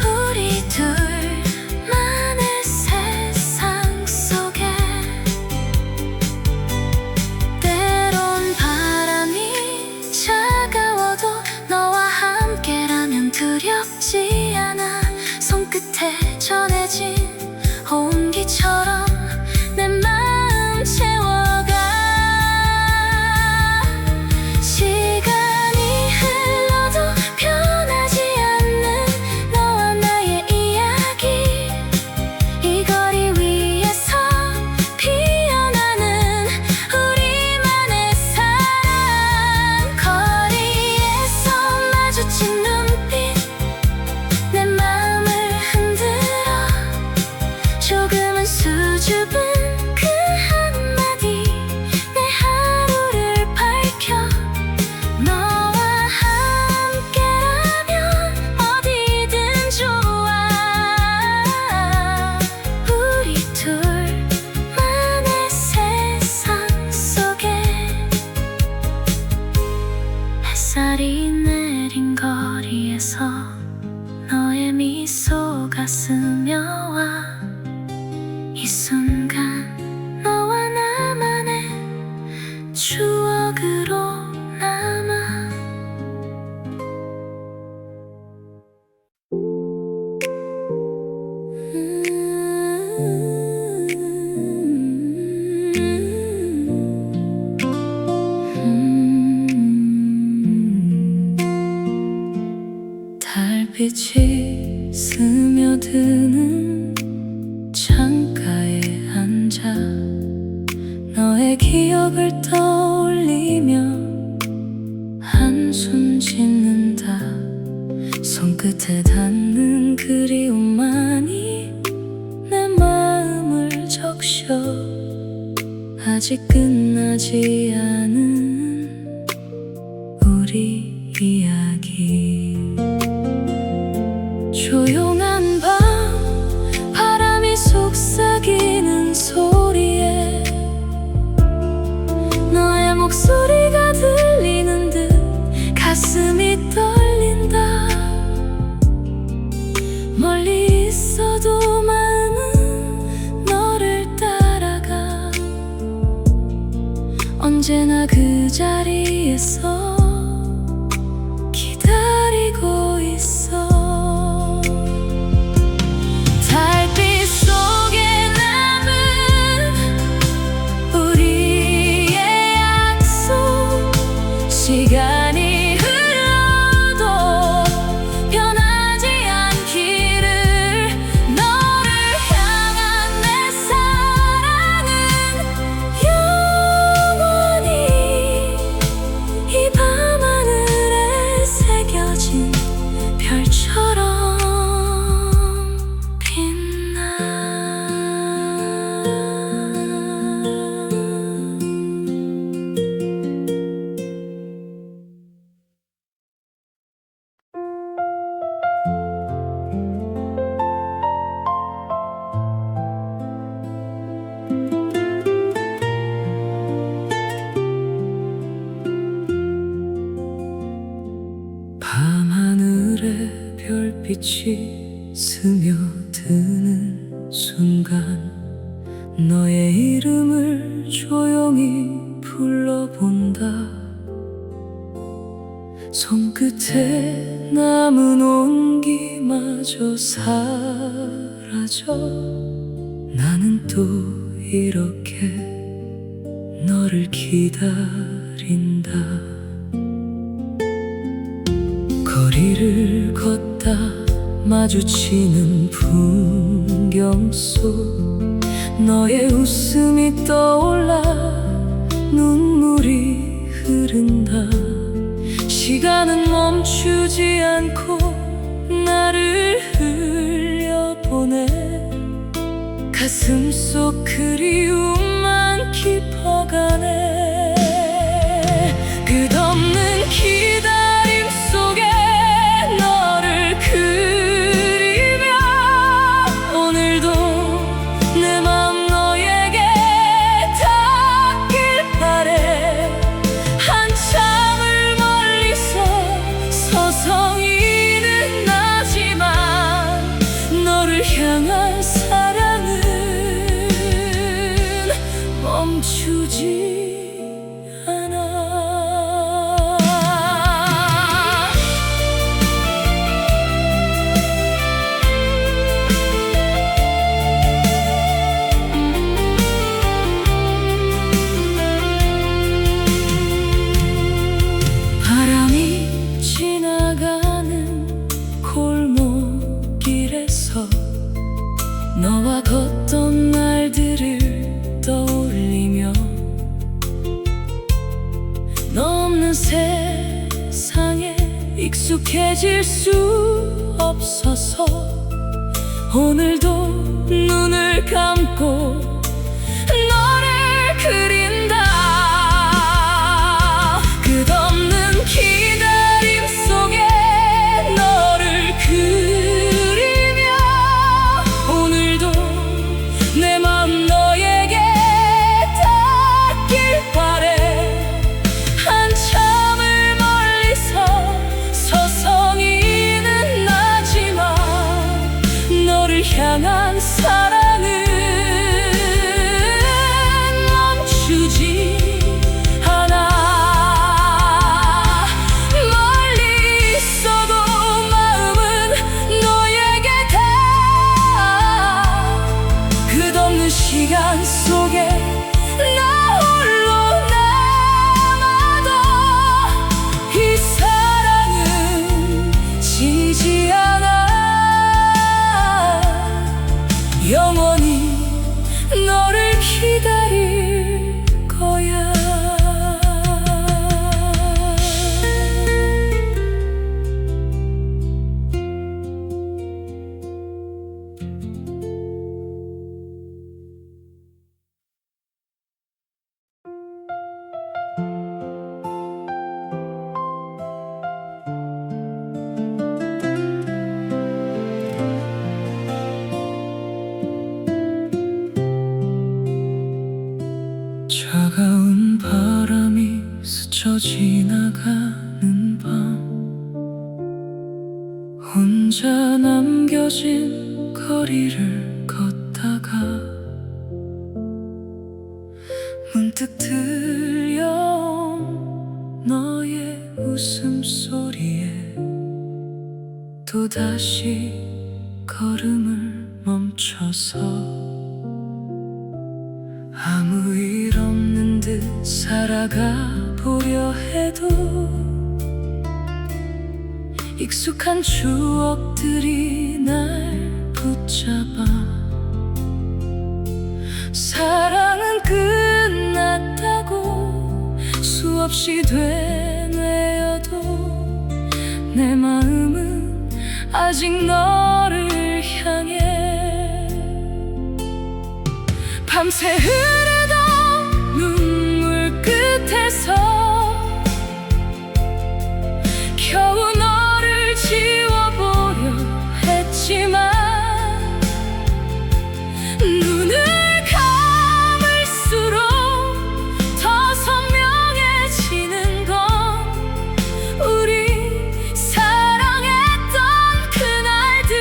우리 둘만의 세상 속에 때론 바람이 차가워도 너와 함께라면 두렵지 않아. 손끝에 전해진 온기처럼 내 마음 채워가. 시간이 흘러도 변하지 않는 너와 나의 이야기. 이 거리 위에서 피어나는 우리만의 사랑. 거리에서 마주친 눈빛 내 마음을 흔들어. 조금은 수줍은 그 한마디 내 하루를 밝혀. 너와 함께라면 어디든 좋아. 우리 둘만의 세상 속에 햇살이 내린 거리에서 너의 미소가 스며와. 이 순간 너와 나만의 추억으로 남아. 달빛이 스며드는 창가에 앉아 너의 기억을 떠올리며 한숨 짓는다. 손끝에 닿는 그리움만이 내 마음을 적셔. 아직 끝나지 않은 우리 이야기. 조용한 밤 바람이 속삭이는 소리에 너의 목소리가 들리는 듯 가슴이 떨린다. 멀리 있어도 마음은 너를 따라가. 언제나 그 자리에서 기다리고 있어. 달빛 속에 남은 우리의 약속, 시간이 흘러도 변하지 않기를. 너를 향한 내 사랑은 영원히 이 밤하늘에 새겨진 별처럼 빛나. 밤하늘에 별빛이 스며드는 순간 너의 이름을 조용히 불러본다. 손끝에 남은 온기마저 사라져. 나는 또 이렇게 너를 기다린다. 거리를 걷다 마주치는 풍경 속 너의 웃음이 떠올라 눈물이 흐른다. 시간은 멈추지 않고 나를 흘려보내. 가슴 속 그리움만 깊어가네. 끝없는 기다림 속에 너를 그리며 오늘도 내 맘 너에게 닿길 바래. 한참을 멀리서 서성이는 나지만 너를 향한 사랑은 멈추지 않아. 바람이 지나가는 골목길에서 너와 걷던 날들을 떠올리며 너 없는 세상에 익숙해질 수 없어서 오늘도 눈을 감고 너를 그린다. 끝없는 기다림 속에 너를 그리며 오늘도 내 맘 너에게 닿길 바래. 한참을 멀리서 서성이는 나지만 너를 향한 사랑은 멈추지 않아. 멀리 있어도 마음은 너에게 닿아. 끝없는 시간 속에 나 홀로 남아도 이 사랑은 지지 않아. 영원히 너를 기다릴 거야. 차가운 바람이 스쳐 지나가는 밤 혼자 남겨진 거리를 걷다가 문득 들려 있어서 아무 일 없는 듯 살아가 보려 해도 익숙한 추억들이 날 붙잡아 사랑은 끝났다고 수없이 되뇌어도 내 마음은 아직 너를 향해 밤새 흐르던 눈물 끝에서 겨우 너를 지워보려 했지만 눈을 감을수록 더 선명해지는 건 우리 사랑했던 그날들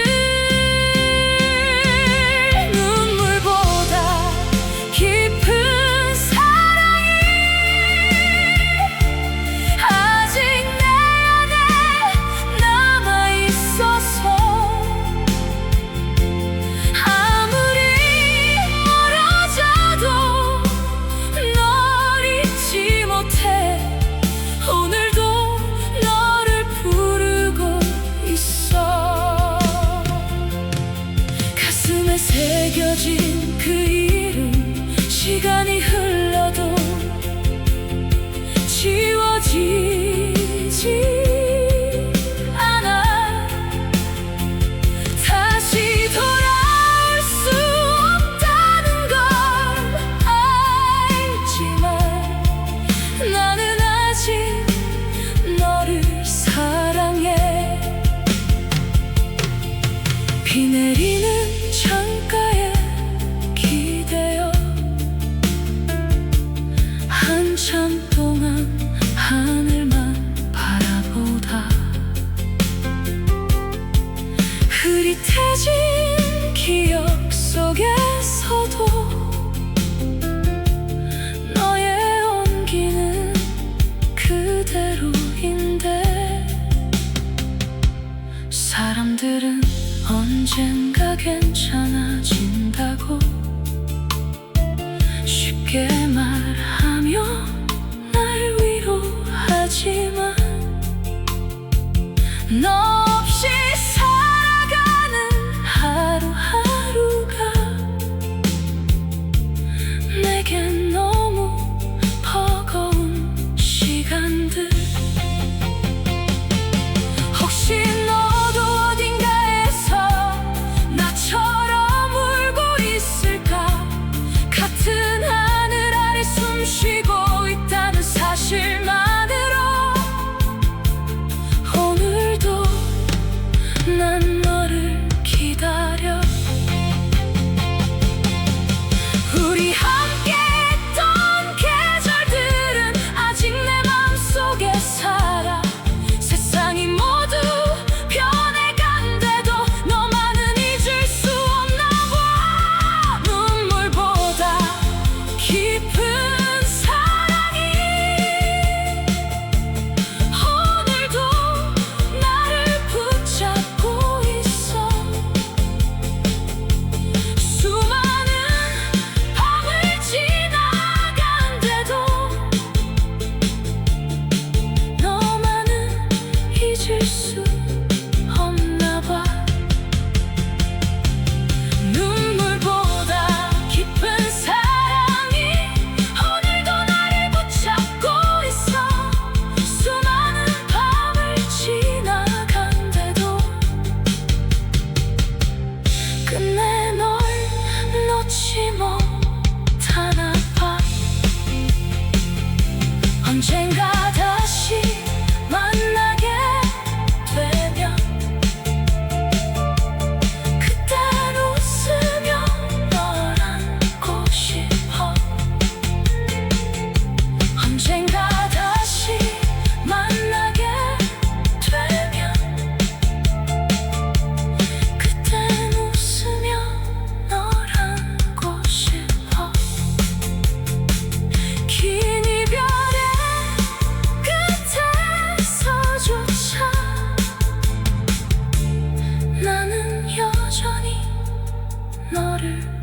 눈물보다 깊은 사랑이 아직 내 안에 남아있어서 아무리 멀어져도 널 잊지 못해 오늘도 너를 부르고 있어 가슴에 새겨진 그 이름 시간이 흘러도 지워지지 않아 다시 돌아올 수 없다는 걸 알지만 나는 아직 너를 사랑해 비 내리는 창가에 기대어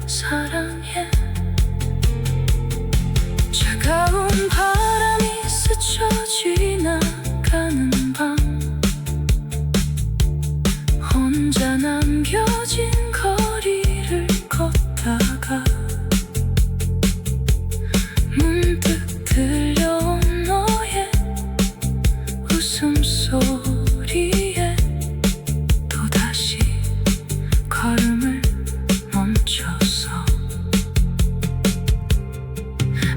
사랑해. 차가운 바람이 스쳐 지나가는 밤, 혼자 남겨진 거리를 걷다가 문득 들려온 너의 웃음소리에 또다시 걸음을 멈춰서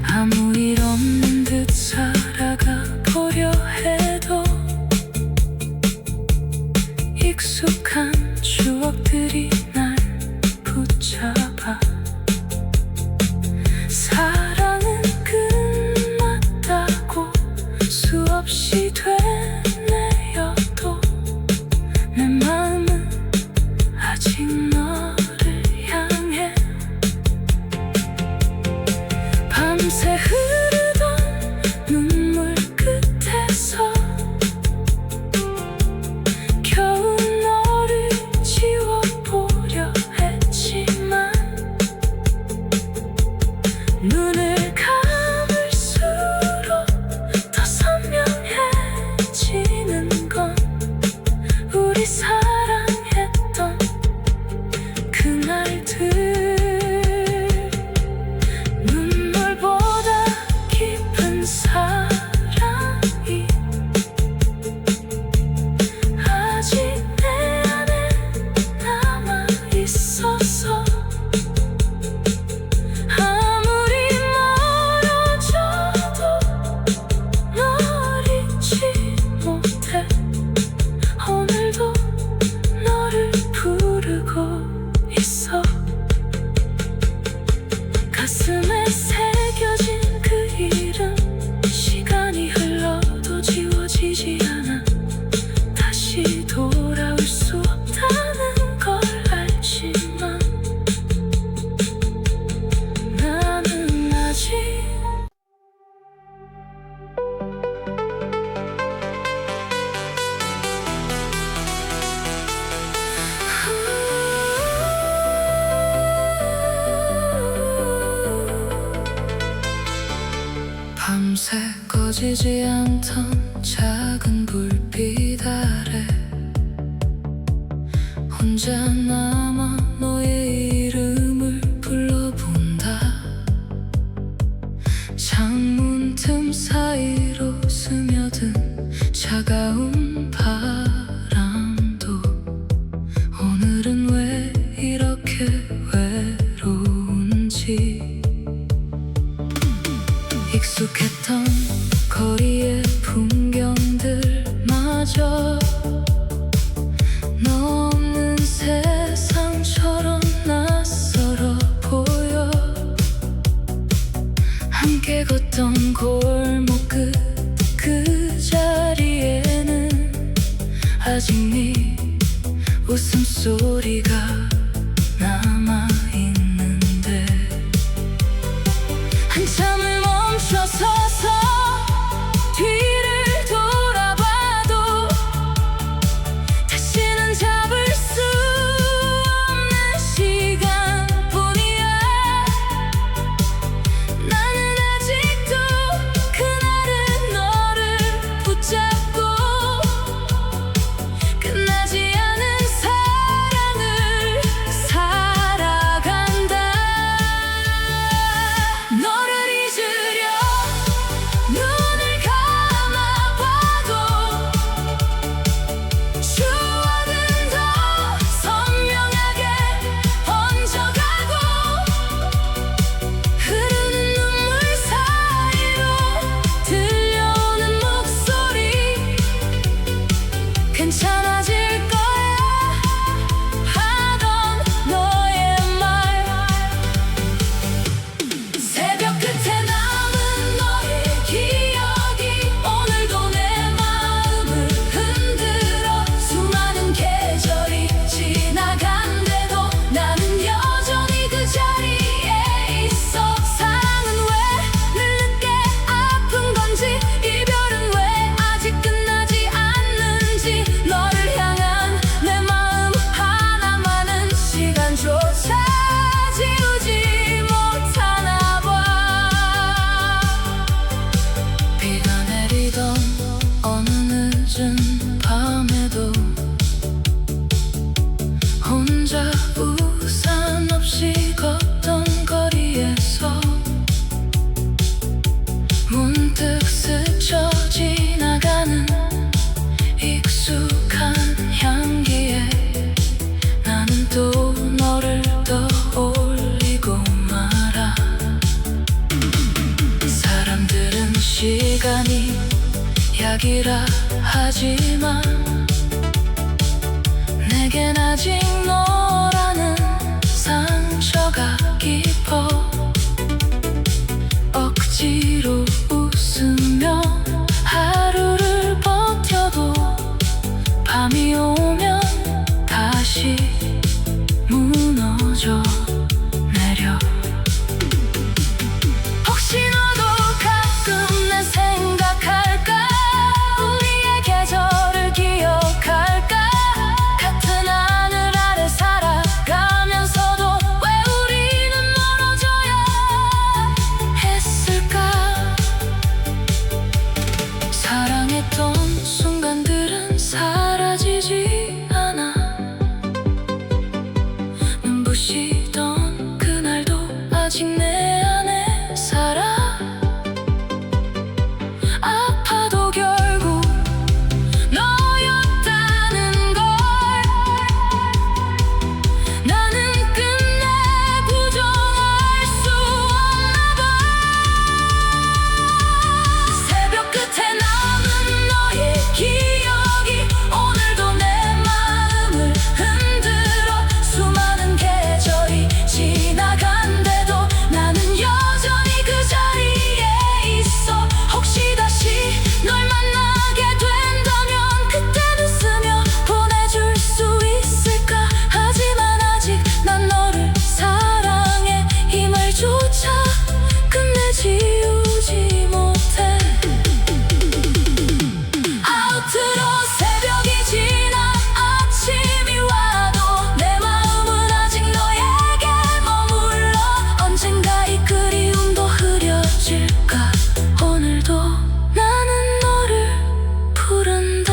아무 일 없는 듯 살아가 보려 해도 익숙한 추억들이 날 붙잡아. 사랑은 끝났다고 수없이 되뇌어도 내 마음은 아직 너를 향해. 밤새 흐르던 눈물 끝에서 겨우 너를 지워보려 했지만 눈을 감을수록 더 선명해지는 건 우리 사랑했던 그날들. 눈물보다 깊은 사랑이 아직 내 안에 남아있어서 아무리 멀어져도 널 잊지 못해. 오늘도 너를 부르고 있어. 가슴에 새겨진 그 이름, 시간이 흘러도 지워지지 않아. 다시 돌아올 수 없다는 걸 알지만 나는 아직 밤새 꺼지지 않던 작은 불빛 아래 혼자 남아 너의 이름을 불러본다. 창문 틈 사이로 스며든 차가운 바람도 오늘은 왜 이렇게 외로운지. 익숙했던 거리의 풍경들마저 너 없는 세상처럼 낯설어 보여. 함께 걷던 골목 끝 그 자리에는 아직 네 웃음소리가 남아있는데 한참을 멈춰서서 뒤를 돌아봐도 다시는 잡을 수 없는 시간뿐이야. 나는 아직도 시간이 약이라 하지만 내겐 아직 너라는 상처가 깊어. 억지로 웃으며 하루를 버텨도 밤이 오면 다시 무너져 내려. 혹시 너도 가끔 내 생각할까? 우리의 계절을 기억할까? 같은 하늘 아래 살아가면서도 왜 우리는 멀어져야 했을까? 사랑했던 순간들은 사라지지 않아. 눈부시던 그날도 아직 내 안에 살아. 아파도 결국 너였다는 걸 나는 끝내 부정할 수 없나 봐. 새벽 끝에 남은 너의 기억이 오늘도 내 마음을 흔들어. 수많은 계절이 지나간대도 나는 여전히 그 자리에 있어. 혹시 다시 널 만나게 된다면 그때는 쓰며 보내줄 수 있을까? 하지만 아직 난 너를 사랑해. 이 말조차 끝내 지우지 못해. 아웃으로 새벽이 지나 아침이 와도 내 마음은 아직 너에게 머물러. 언젠가 이 그리움도 흐려질까? 오늘도 나는 너를 부른다.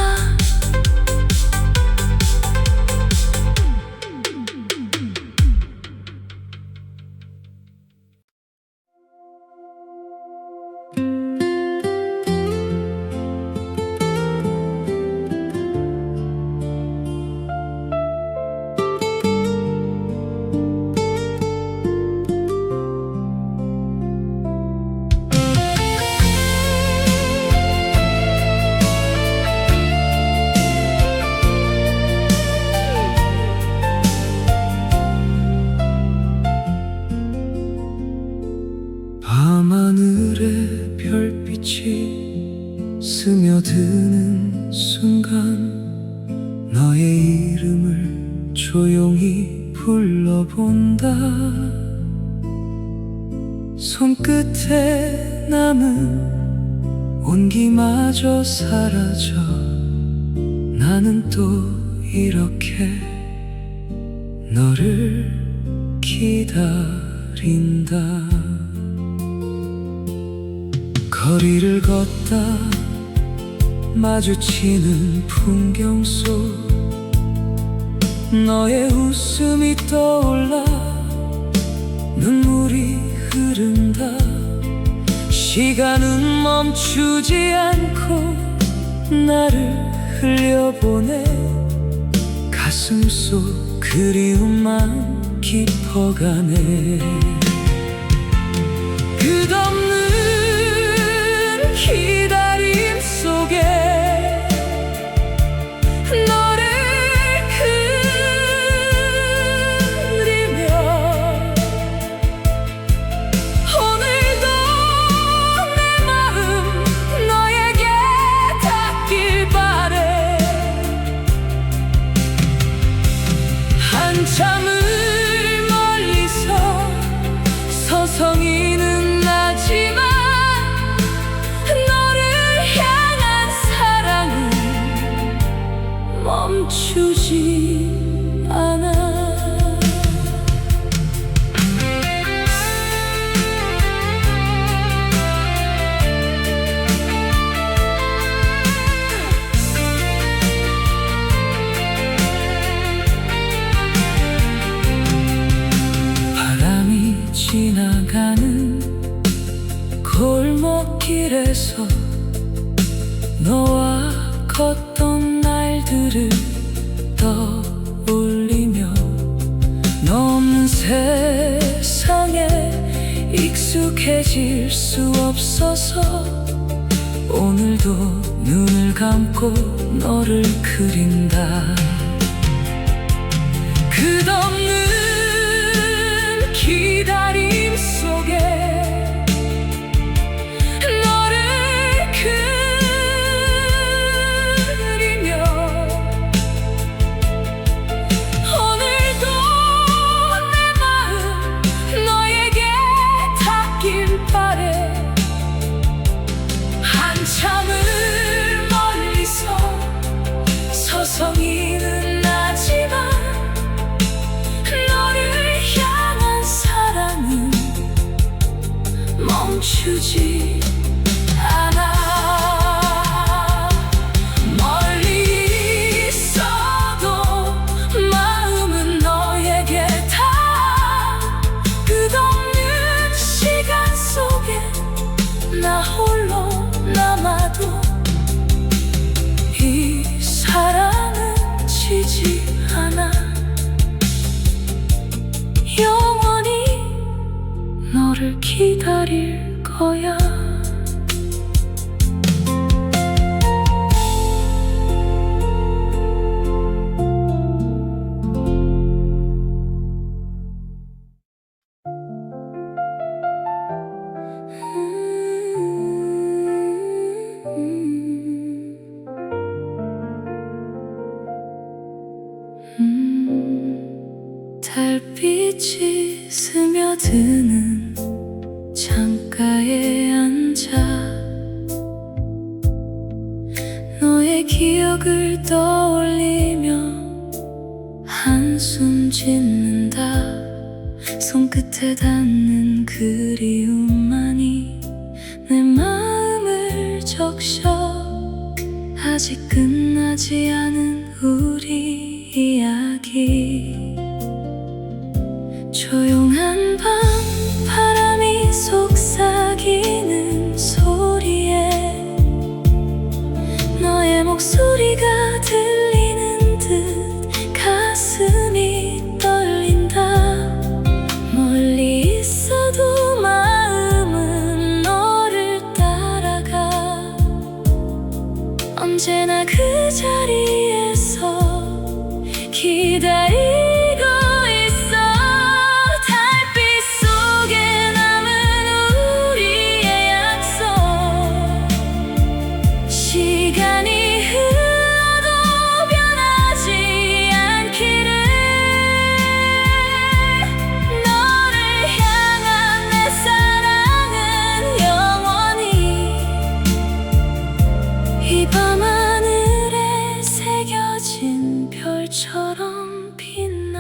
밤하늘에 별빛이 스며드는 순간 너의 이름을 조용히 불러본다. 손끝에 남은 온기마저 사라져. 나는 또 이렇게 너를 기다린다. 거리를 걷다 마주치는 풍경 속 너의 웃음이 떠올라. 눈물이 흐른다. 시간은 멈추지 않고 나를 흘려보내. 가슴 속 그리움만 깊어가네. 끝없는 기다림 속에 너를 그리며 오늘도 내 마음 너에게 닿길 바래. 한참을 멀리서 서성이는 나지만 멈추지 않아. 바람이 지나가는 골목길에서 너와 걷던 날들을 떠올리며 너 없는 세상에 익숙해질 수 없어서 오늘도 눈을 감고 너를 그린다. 끝없는 기다림 속에 너를 그리며 오늘도 내 마음 너에게 닿길 바래. 한참을 멀리서 서성이는 나지만 너를 향한 사랑은 멈추지 않아. 멀리 있어도 마음은 너에게 다. 끝없는 시간 속에 나 홀로 남아도 이 사랑은 지지 않아. 영원히 너를 기다릴 거야. 달빛이 스며드는 창가에 앉아 너의 기억을 떠올리며 한숨 짓는다. 손끝에 닿는 그리움만이 내 마음을 적셔. 아직 끝나지 않은 우리 이야기. 조용한 밤 바람이 속삭이는 소리에 너의 목소리가 들리는 듯 가슴이 떨린다. 멀리 있어도 마음은 너를 따라가. 언제나 그 자리에서 기다리 밤하늘에 새겨진 별처럼 빛나.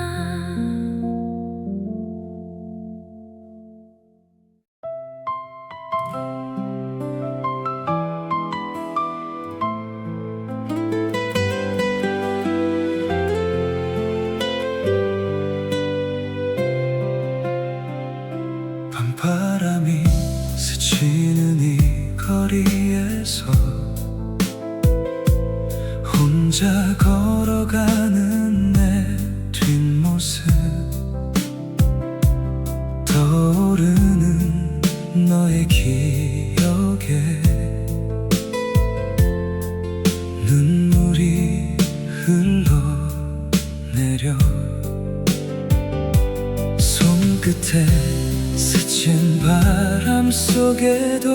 밤바람이 스치는 이 거리에서 혼자 걸어가는 내 뒷모습. 떠오르는 너의 기억에 눈물이 흘러내려. 손끝에 스친 바람 속에도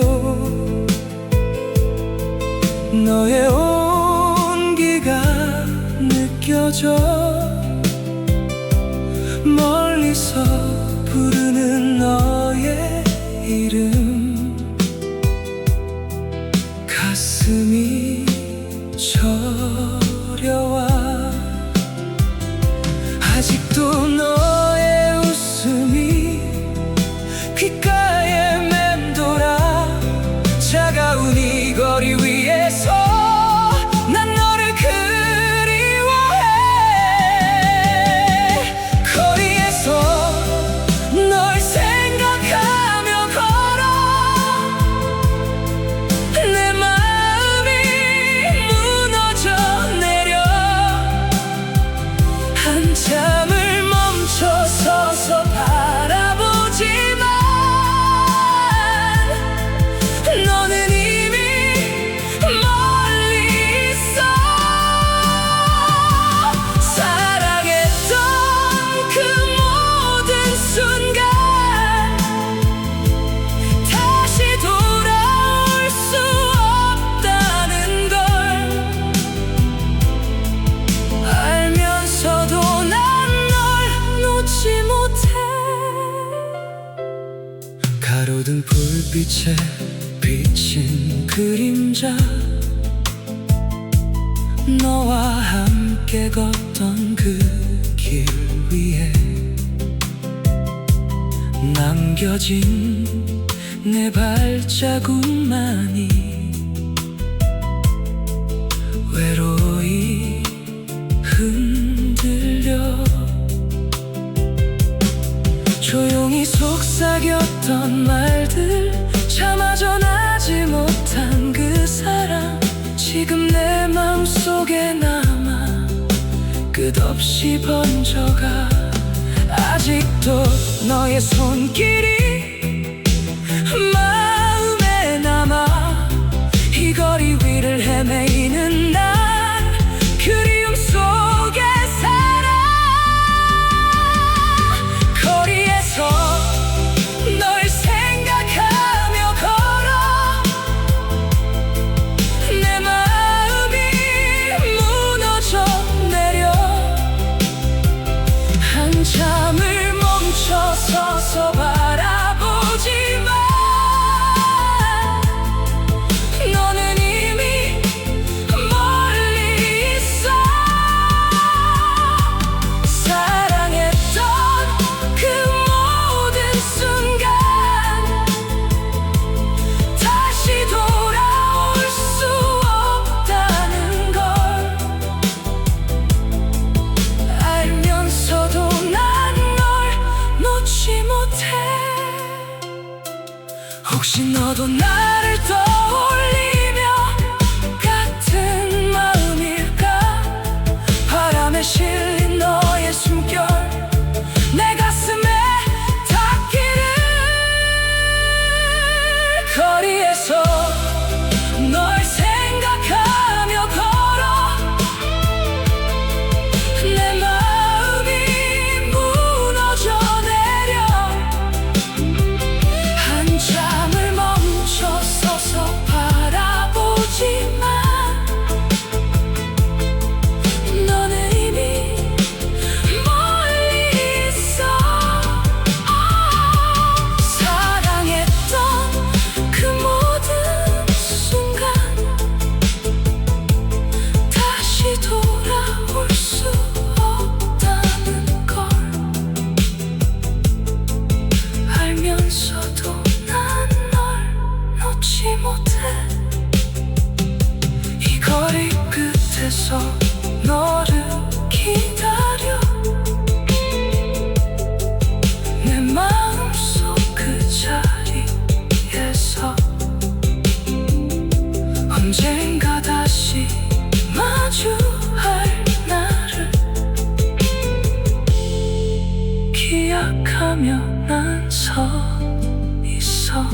너의 온기가 느껴져. 멀리서 부르는 너의 이름. 가슴이 저려와. 아직도 너의 웃음이 귓가에 맴돌아. 차가운 이 거리 위에서 난 너를 그리워해. 가로등 불빛에 비친 그림자 너와 함께 걷던 그 길 위에 남겨진 내 발자국만이 외로이 흔들려 조용히 속삭였던 말들 차마 전하지 못한 그 사랑 지금 내 마음속에 남아 끝없이 번져가 아직도 너의 손길이 마음에 남아 이 거리 위를 헤매이는 날 그리움 속에 살아 거리에서 널 생각하며 걸어 내 마음이 무너져 내려 한참을 멈춰 서서 바라보지만 너는 이미 멀리 있어 사랑했던 그 모든 순간 다시 돌아올 수 없다는 걸 알면서도 난 널 놓지 못해 혹시 너도 나를 떠올리며 같은 마음일까 바람에 실린 너의 숨결 내 가슴에 닿기를 거리에서 널 생각하며 걸어 내 마음이 무너져 내려 한참을 멈춰 서서 바라보지만 너는 이미 멀리 있어 사랑했던 그 모든 순간 다시 돌아올 수 없다는 걸 알면서도 난 널 놓지 못해 이 거리 끝에서 너를 기다려 내 마음속 그 자리에서 언젠가 다시 마주할 나를 기약하며 난 서 있어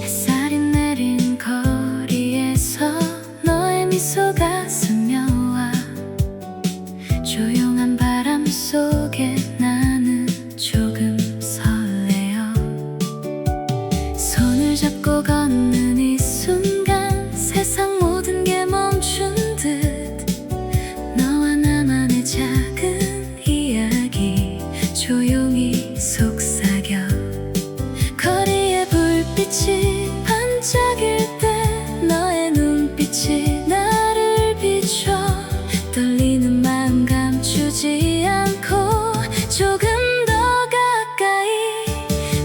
햇살이 내린 거리에서 너의 미소가 스며와 조용한 바람 속에 나는 조금 설레어 손을 잡고 걷는 이 순간 세상 모든 게 멈춘 듯 너와 나만의 작은 이야기 조용히 속삭여 거리의 불빛이 반짝일 때 너의 눈빛이 나를 비춰 떨리는 마음 감추지 않고 조금 더 가까이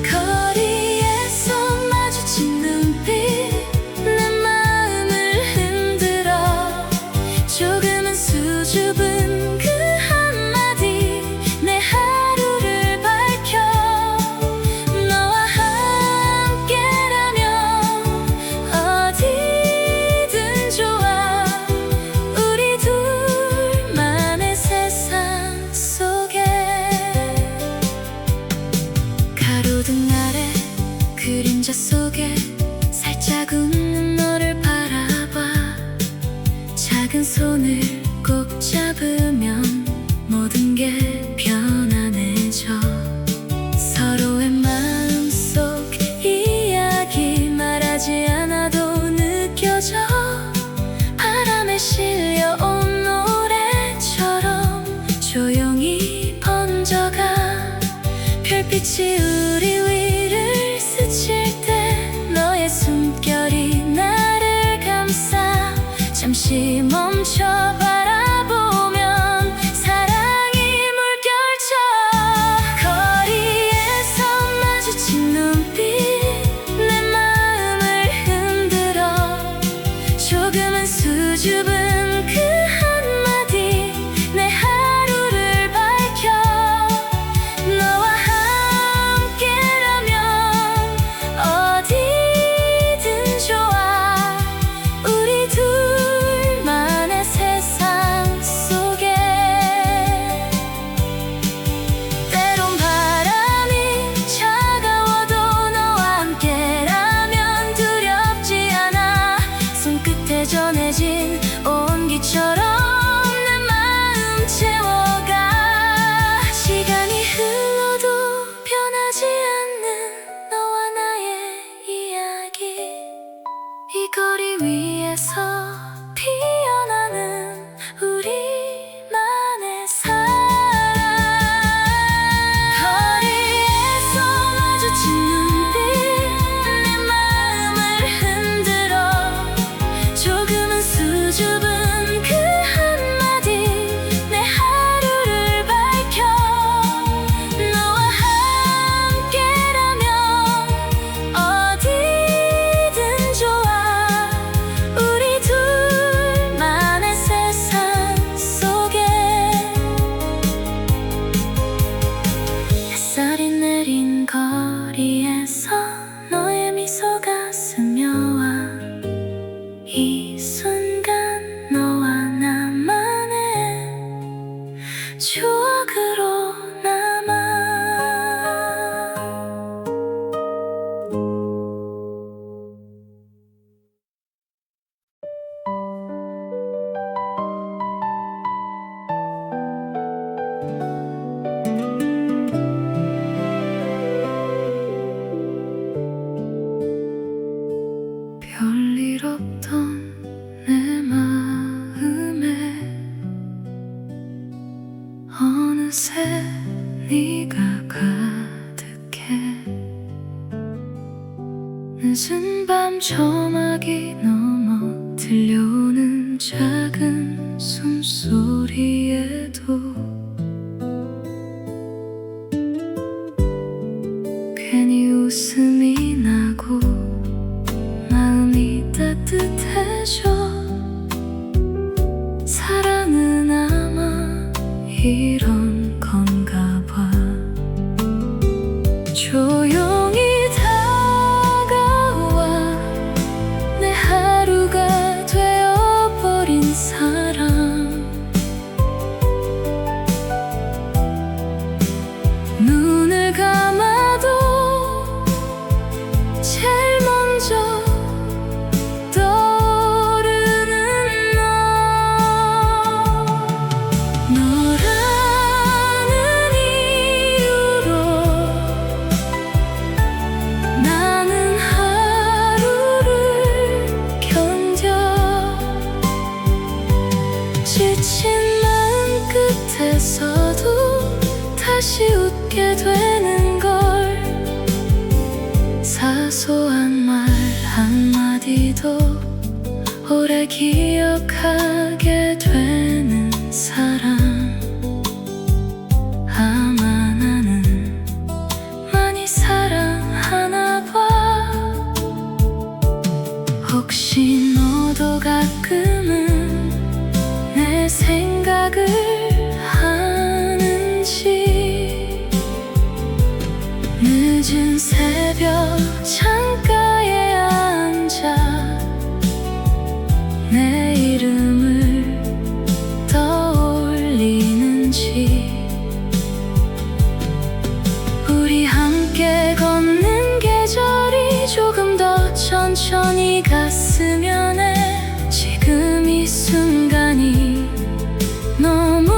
거리에서 마주친 눈빛 내 마음을 흔들어 조금은 수줍은 그 한마디 내 하루를 밝혀 너와 함께라면 어디든 좋아 우리 둘만의 세상 속에 가로등 아래 그림자 속에 살짝 웃는 너를 바라봐 작은 손을 꼭 잡으면 모든 게 편안해져 다시 우리 위를 스칠 때 너의 숨결이 나를 감싸 잠시 멈춰 바라보면 사랑이 물결쳐 거리에서 마주친 눈빛 내 마음을 흔들어 조금은 수줍은 그 한마디 내 하루를 밝혀 너와 함께라면 어디든 좋아 우리 둘만의 세상 속에 때론 바람이 차가워도 너와 함께라면 두렵지 않아 손끝에 전해진 온기처럼 내 마음 채워가 시간이 흘러도 변하지 않는 너와 나의 이야기 이 거리 위에서 피어나는 우리만의 사랑 거리에서 마주친 눈빛 내 마음을 흔들어 조금은 수줍은 그 한마디 내 하루를 밝혀 너와 함께라면 어디든 좋아 우리 둘만의 세상 속에 햇살이 내린 거리에서 너의 미소가 스며와 이 순간 너와 나만의 추억으로 남아 별일 없던 내 마음에 어느새 네가 가득해 늦은 밤 저막이 넘어 들려오는 작은 숨소리에도 괜히 웃음이 나고 마음이 따뜻해져 사랑은 아마 이런 건가 봐 조용히 다가와 내 하루가 되어버린 사랑 눈을 감아도 제일 먼저 떠오르는 너 너라는 이유로 나는 하루를 견뎌 지친 마음 끝에서도 다시 웃게 되는 걸 사소한 말 한마디도 오래 기억하게 되는 사랑 아마 나는 많이 사랑하나 봐 혹시 너도 가끔은 내 생각을 하는지 늦은 새벽 창가에 앉아 내 이름을 떠올리는지 우리 함께 걷는 계절이 조금 더 천천히 갔으면 해 지금 이 순간이 너무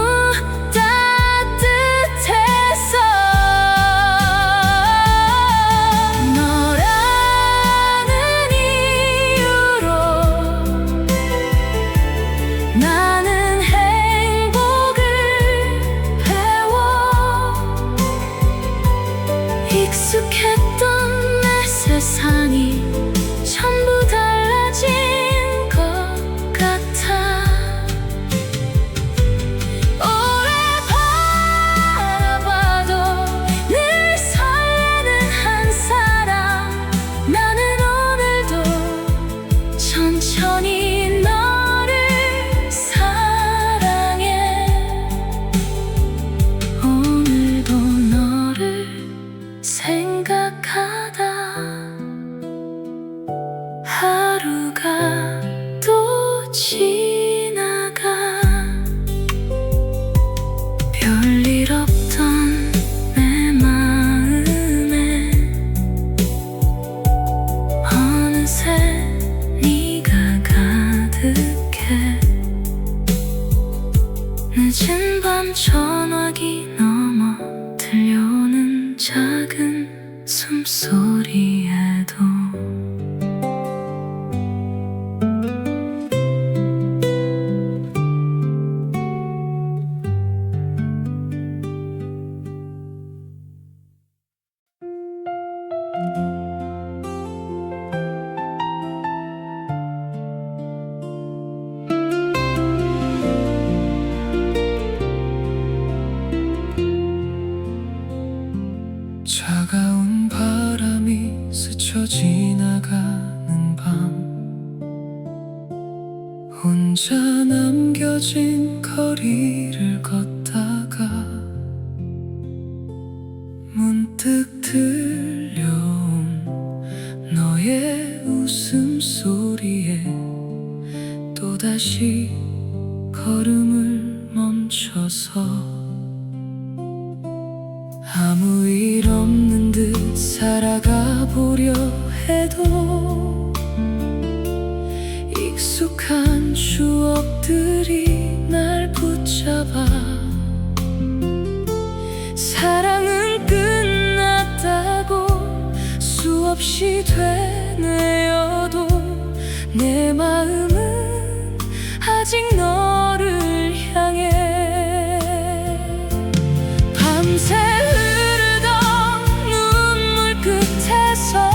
따뜻해서 너라는 이유로 나는 행복을 배워 이 익숙했던 내 세상이 전부 달라진 것 같아. 오래 바라봐도 늘 설레는 한 사람. 나는 오늘도 천천히 너를 사랑해. 오늘도 너를 생각하다 하루가 또 지나가. 별일 없던 내 마음에 어느새 네가 가득해. 늦은 밤 전화기 넘어 들려오는 작은 숨소리에도 차가운 바람이 스쳐 지나가는 밤, 혼자 남겨진 거리를 걷다가 문득 들려온 너의 웃음소리에 또다시 걸음을 멈춰서 아무 일 없는 듯 살아가 보려 해도 익숙한 추억들이 날 붙잡아. 사랑은 끝났다고 수없이 되뇌어도 내 마음은 아직 너를 향해. 밤새 눈물 끝에서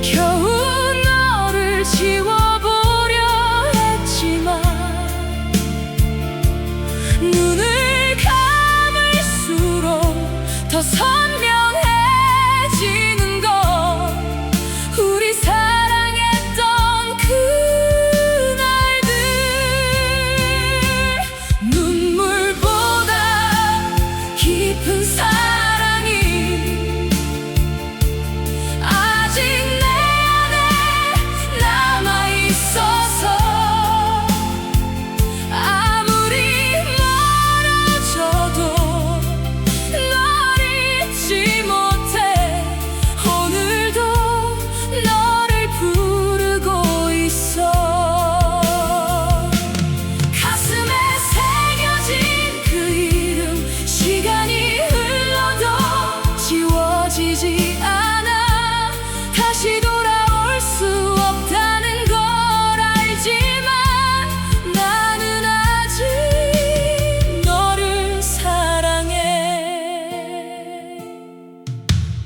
겨우 너를 지워보려 했지만 눈을 감을수록 더 선명해지는 것. 우리 사랑했던 그날들. 눈물보다 깊은 사랑이 아직 내 안에 남아있어서 아무리 멀어져도 널 잊지 못해. 오늘도 너를 부르고 있어. 가슴에 새겨진 그 이름, 시간이 흘러도 지워지지 않아. 다시 돌아올 수 없다는 걸 알지만 나는 아직 너를 사랑해.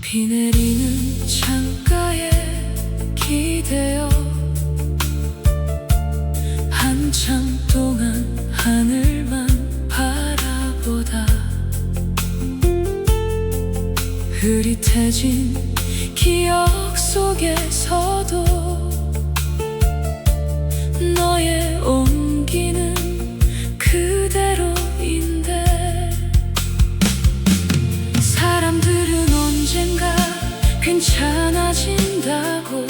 비 내리는 창가에 기대어 한참 동안 하늘만 바라보다 흐릿해진 기억 속에서도 너의 온기는 그대로인데. 사람들은 언젠가 괜찮아진다고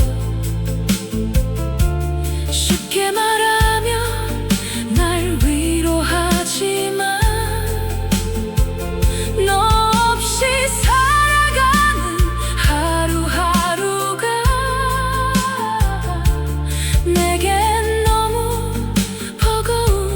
쉽게 말하면 날 위로하지만 너 없이 살아가는 하루하루가 내겐 너무 버거운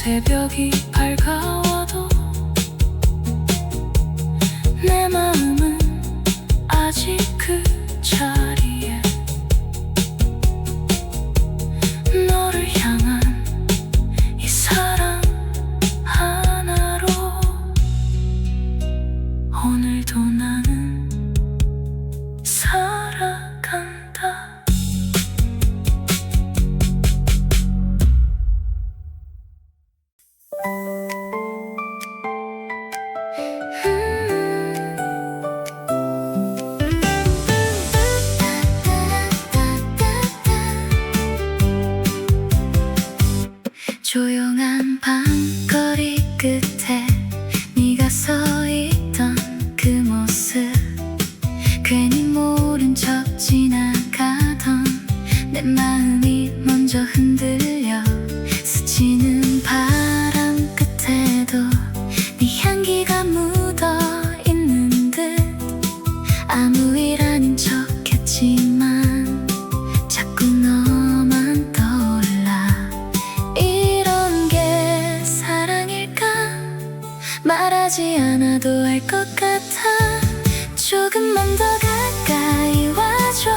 새벽이 밝아와도 내 마음은 아직 그 자리에 너를 향한 이 사랑 하나로 오늘도 나는 살아간다. 조용한 밤거리 끝에 네가 서 있던 그 모습, 괜히 모른 척 지나가던 내 마음이 먼저 흔들려 스치는 바람 끝에도 네 향기가 묻어 있는 듯 아무 일 아닌 척 했지만 자꾸 너만 떠올라. 이런 게 사랑일까? 말하지 않아도 알 것 같아. 조금만 더 가까이 와줘.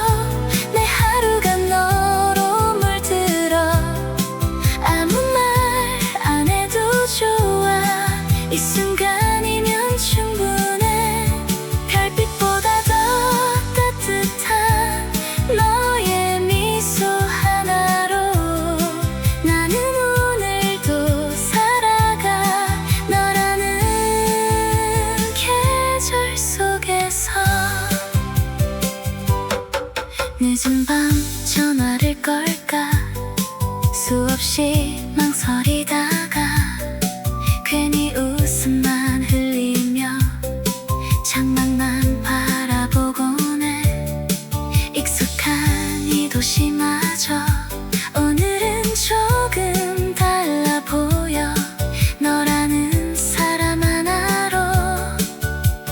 내 하루가 너로 물들어. 아무 말 안 해도 좋아. 이 순간이면 충분해. 별빛보다 더 따뜻한 너의 미소 하나로 나는 오늘도 살아가. 너라는 계절 속에서 늦은 밤 전화를 걸까 수없이 망설이다가 괜히 웃음만 흘리며 창밖만 바라보곤 해. 익숙한 이 도시마저 오늘은 조금 달라 보여. 너라는 사람 하나로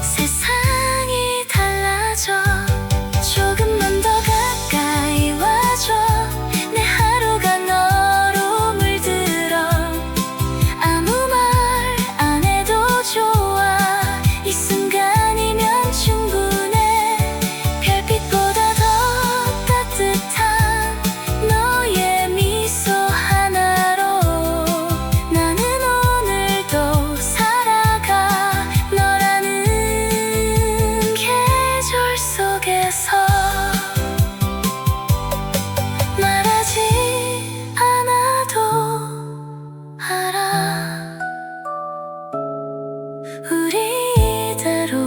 세상이 달라져. 조금만 더 가까이 와줘. 내 하루가 너로 물들어. 아무 말 안 해도 좋아. 이 순간이면 충분해. 별빛보다 더 따뜻한 너의 미소 하나로 나는 오늘도 살아가. 너라는 계절 속에서 말하지 않아도 알아. 우리 이대로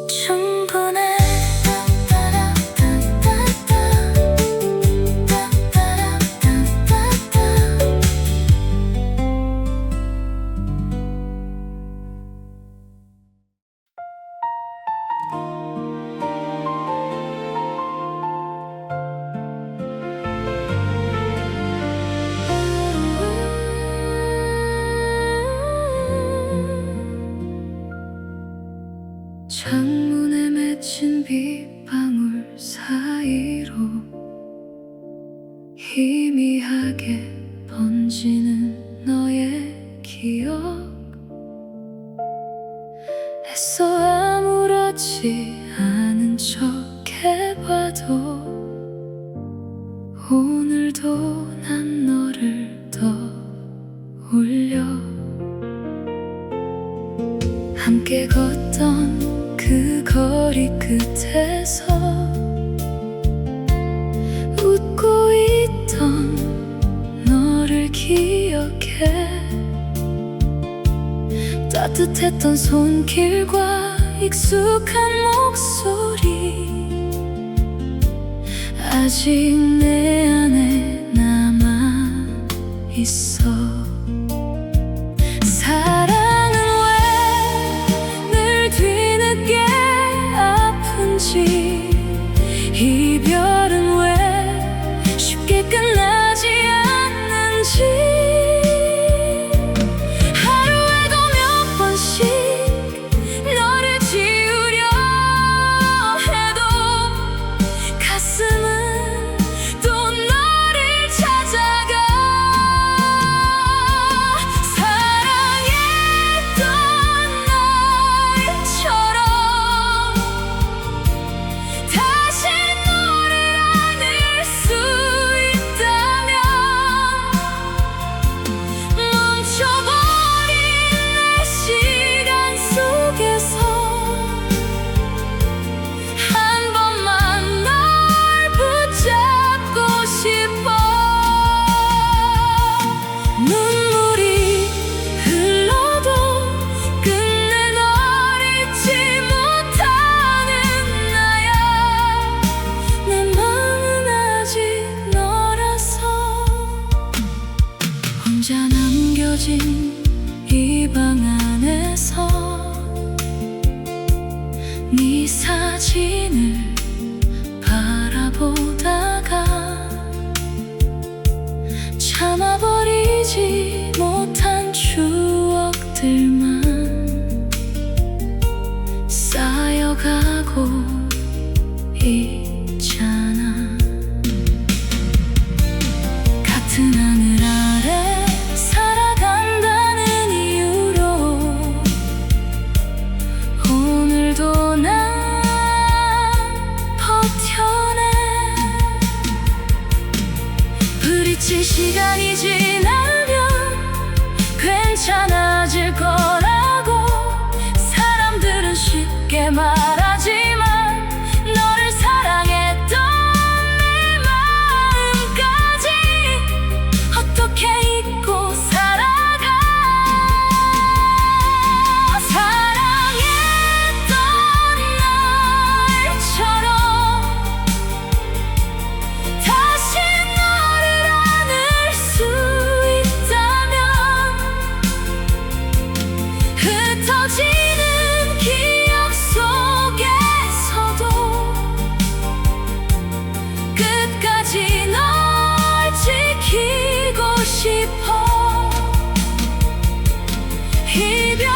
충분해. 창문에 맺힌 빗방울 사이로 희미하게 번지는 너의 기억. 애써 아무렇지 않은 척 해봐도 오늘도 난 너를 떠올려. 함께 걷던 그 거리 끝에서 웃고 있던 너를 기억해. 따뜻했던 손길과 익숙한 목소리 아직 내 안에 남아 있어. 사랑은 왜 늘 뒤늦게 아픈지, 이별은 왜 쉽게 끝나지 않는지. 하루에도 몇 번씩 너를 지우려 해도 가슴은 또 펼쳐진 이 방 안에서 네 사진을 바라보다가 참아버리지 못한 추억들만 쌓여가고 있잖아. 같은 하늘 아래 살아간다는 이유로 오늘도 난 버텨내. 부딪힐 시간이 지나면 괜찮아질 거라고 사람들은 쉽게 말하지만 너를 사랑했던 내 마음까지 어떻게 잊고 살아가. 사랑했던 날처럼 다시 너를 안을 수 있다면 흩어지는 기억 속에서도 끝까지 널 지키고 싶어. 이별은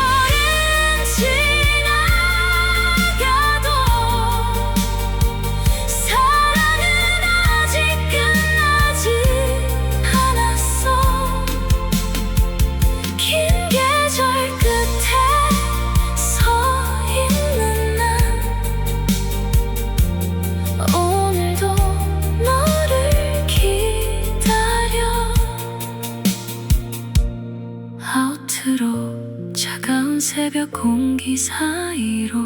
지나가도 사랑은 아직 끝나지 않았어. 긴 계절 끝에 서 있는 난 오늘도 너를 기다려. 아우트로 차가운 새벽 공기 사이로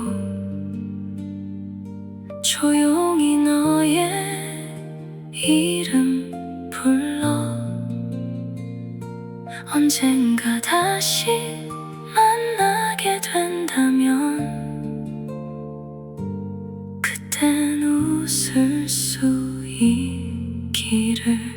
조용히 너의 이름 불러. 언젠가 다시 만나게 된다면 그땐 웃을 수 있기를.